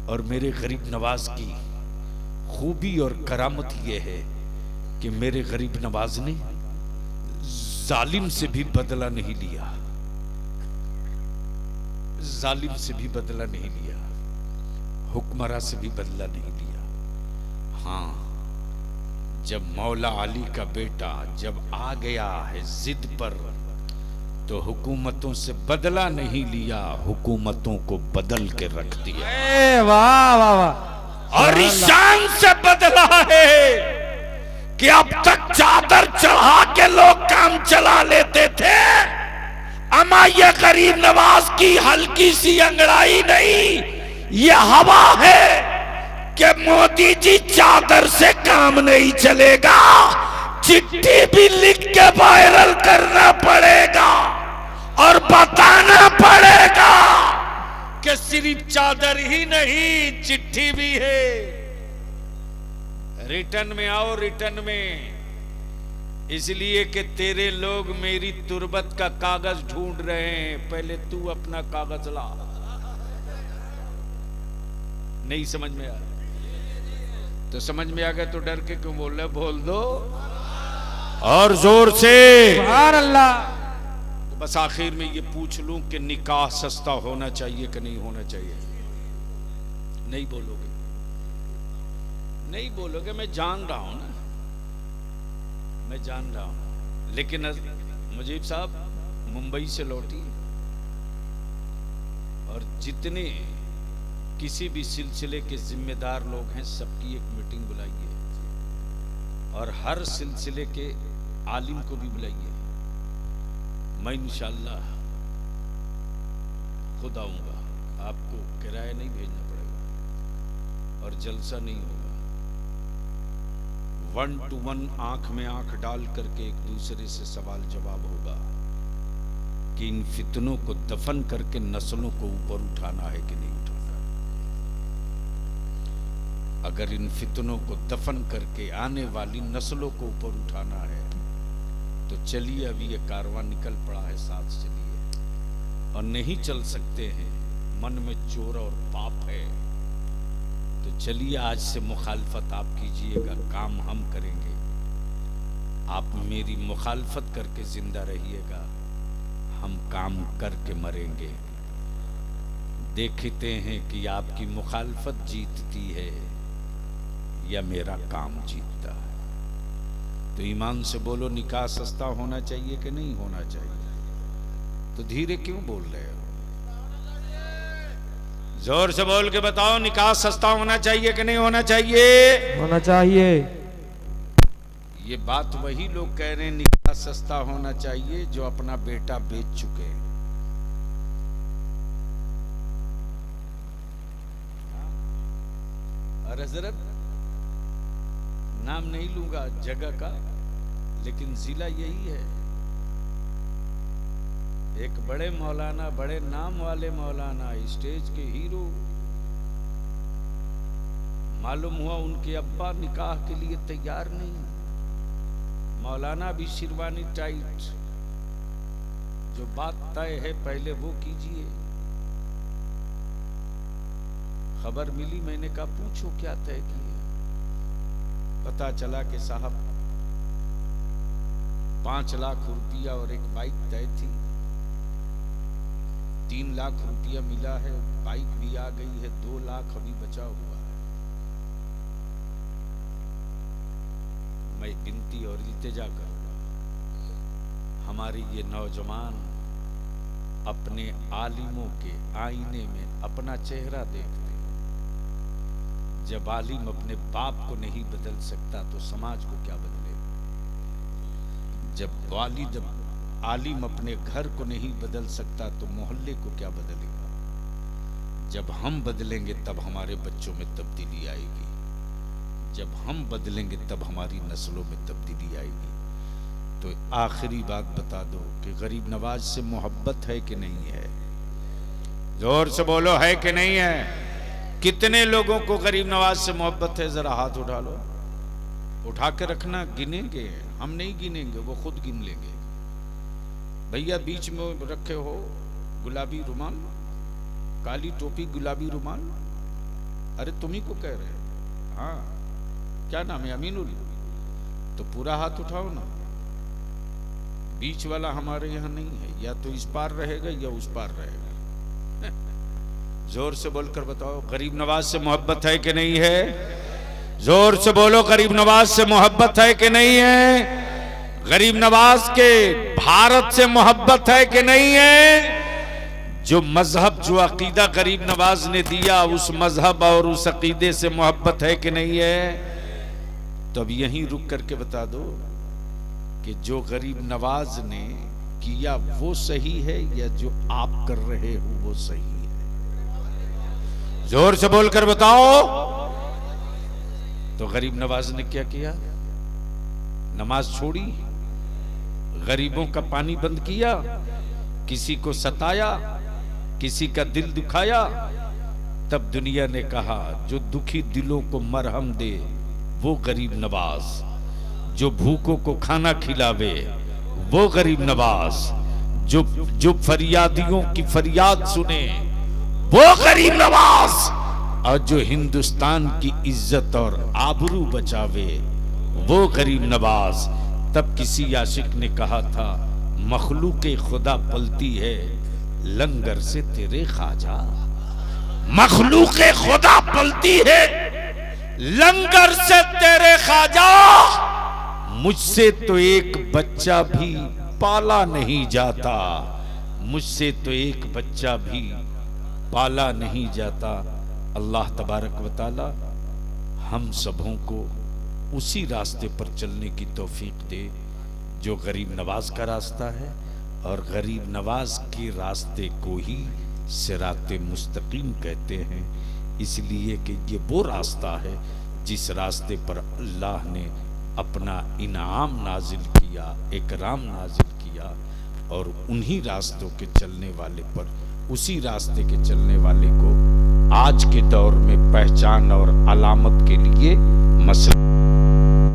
और मेरे गरीब नवाज की खूबी और करामत यह है कि मेरे गरीब नवाज ने जालिम से भी बदला नहीं लिया, जालिम से भी बदला नहीं लिया, हुक्मरान से भी बदला नहीं लिया। हाँ, जब मौला अली का बेटा जब आ गया है जिद पर, तो हुकूमतों से बदला नहीं लिया, हुकूमतों को बदल के रख दिया। वाह वाह वाह। और ईशान से बदला है कि अब तक चादर चढ़ा के लोग काम चला लेते थे, अमा ये गरीब नवाज की हल्की सी अंगड़ाई नहीं, ये हवा है कि मोदी जी चादर से काम नहीं चलेगा, चिट्ठी भी लिख के वायरल करना पड़ेगा और बताना पड़ेगा कि सिर्फ चादर ही नहीं, चिट्ठी भी है। रिटर्न में आओ, रिटर्न में, इसलिए कि तेरे लोग मेरी तुरबत का कागज ढूंढ रहे हैं, पहले तू अपना कागज ला। नहीं समझ में आ तो समझ में आ गया तो डर के क्यों बोल रहे? बोल दो और जोर से सुभान अल्लाह। तो बस आखिर में ये पूछ लूं कि निकाह सस्ता होना चाहिए कि नहीं होना चाहिए? नहीं बोलोगे, नहीं बोलोगे, मैं जान रहा हूं ना, मैं जान रहा हूं। लेकिन मुजीब साहब मुंबई से लौटी और जितने किसी भी सिलसिले के जिम्मेदार लोग हैं सबकी एक मीटिंग बुलाइए और हर सिलसिले के आलिम को भी बुलाइए। मैं इंशाअल्लाह खुद आऊंगा, आपको किराया नहीं भेजना पड़ेगा और जलसा नहीं होगा, 1 to 1 आंख में आंख डाल करके एक दूसरे से सवाल जवाब होगा कि इन फितनों को दफन करके नस्लों को ऊपर उठाना है कि नहीं उठाना। अगर इन फितनों को दफन करके आने वाली नस्लों को ऊपर उठाना है तो चलिए, अभी ये कारवां निकल पड़ा है, साथ चलिए। और नहीं चल सकते हैं, मन में चोर और पाप है, तो चलिए आज से मुखालफत आप कीजिएगा, काम हम करेंगे, आप मेरी मुखालफत करके जिंदा रहिएगा, हम काम करके मरेंगे। देखते हैं कि आपकी मुखालफत जीतती है या मेरा काम जीतता है। तो ईमान से बोलो, निकाह सस्ता होना चाहिए कि नहीं होना चाहिए? तो धीरे क्यों बोल रहे हो? जोर से बोल के बताओ, निकाह सस्ता होना चाहिए कि नहीं होना चाहिए? होना चाहिए। ये बात वही लोग कह रहे हैं निकाह सस्ता होना चाहिए जो अपना बेटा बेच चुके हैं। और हजरत, नाम नहीं लूंगा जगह का, लेकिन जिला यही है। एक बड़े मौलाना, बड़े नाम वाले मौलाना, स्टेज के हीरो, मालूम हुआ उनके अब्बा निकाह के लिए तैयार नहीं। मौलाना भी शेरवानी टाइट, जो बात तय है पहले वो कीजिए। खबर मिली, मैंने कहा पूछो क्या तय किया। पता चला कि साहब 5 लाख रुपया और एक बाइक तय थी, 3 लाख रुपया मिला है, बाइक भी आ गई है, 2 लाख अभी बचा हुआ है। मैं विनती और इल्तिजा करूंगा, हमारे ये नौजवान अपने आलिमों के आईने में अपना चेहरा देखते। जब आलिम अपने बाप को नहीं बदल सकता तो समाज को क्या बदलेगा? जब वालिद आलिम अपने घर को नहीं बदल सकता तो मोहल्ले को क्या बदलेगा? जब हम बदलेंगे तब हमारे बच्चों में तब्दीली आएगी, जब हम बदलेंगे तब हमारी नस्लों में तब्दीली आएगी। तो आखिरी बात बता दो कि गरीब नवाज से मोहब्बत है कि नहीं है? जोर से बोलो, है कि नहीं है? कितने लोगों को गरीब नवाज से मोहब्बत है? जरा हाथ उठा लो, उठा के रखना, गिनेंगे, हम नहीं गिनेंगे, वो खुद गिन लेंगे। भैया बीच में रखे हो गुलाबी रुमाल, काली टोपी गुलाबी रुमाल, अरे तुम्ही को कह रहे हैं। हाँ, क्या नाम है? अमीनुल। तो पूरा हाथ उठाओ ना, बीच वाला हमारे यहाँ नहीं है, या तो इस पार रहेगा या उस पार रहेगा। जोर से बोलकर बताओ, गरीब नवाज से मोहब्बत है कि नहीं है? जोर से बोलो, गरीब नवाज से मोहब्बत है कि नहीं है? गरीब नवाज के भारत से मोहब्बत है कि नहीं है? जो मजहब, जो अकीदा गरीब नवाज ने दिया, उस मजहब और उस अकीदे से मोहब्बत है कि नहीं है? तो अब यहीं रुक करके बता दो कि जो गरीब नवाज ने किया वो सही है या जो आप कर रहे हो वो सही है? जोर से बोलकर बताओ। तो गरीब नवाज ने क्या किया? नमाज छोड़ी, गरीबों का पानी बंद किया, किसी को सताया, किसी का दिल दुखाया। तब दुनिया ने कहा जो दुखी दिलों को मरहम दे वो गरीब नवाज, जो भूखों को खाना खिलावे वो गरीब नवाज, जो फरियादियों की फरियाद सुने वो गरीब नवाज, और जो हिंदुस्तान की इज्जत और आबरू बचावे वो गरीब नवाज। तब किसी आशिक ने कहा था, मखलूके खुदा पलती है लंगर से तेरे ख्वाजा। मखलूके खुदा पलती है लंगर से तेरे ख्वाजा। मुझसे तो एक बच्चा भी पाला नहीं जाता, मुझसे तो एक बच्चा भी पाला नहीं जाता। अल्लाह तबारक व तआला हम सबों को उसी रास्ते पर चलने की तौफीक दे जो गरीब नवाज का रास्ता है, और गरीब नवाज के रास्ते को ही सिराते मुस्तकीम कहते हैं, इसलिए कि ये वो रास्ता है जिस रास्ते पर अल्लाह ने अपना इनाम नाजिल किया, इकराम नाजिल किया, और उन्हीं रास्तों के चलने वाले पर, उसी रास्ते के चलने वाले को आज के दौर में पहचान और अलामत के लिए मसला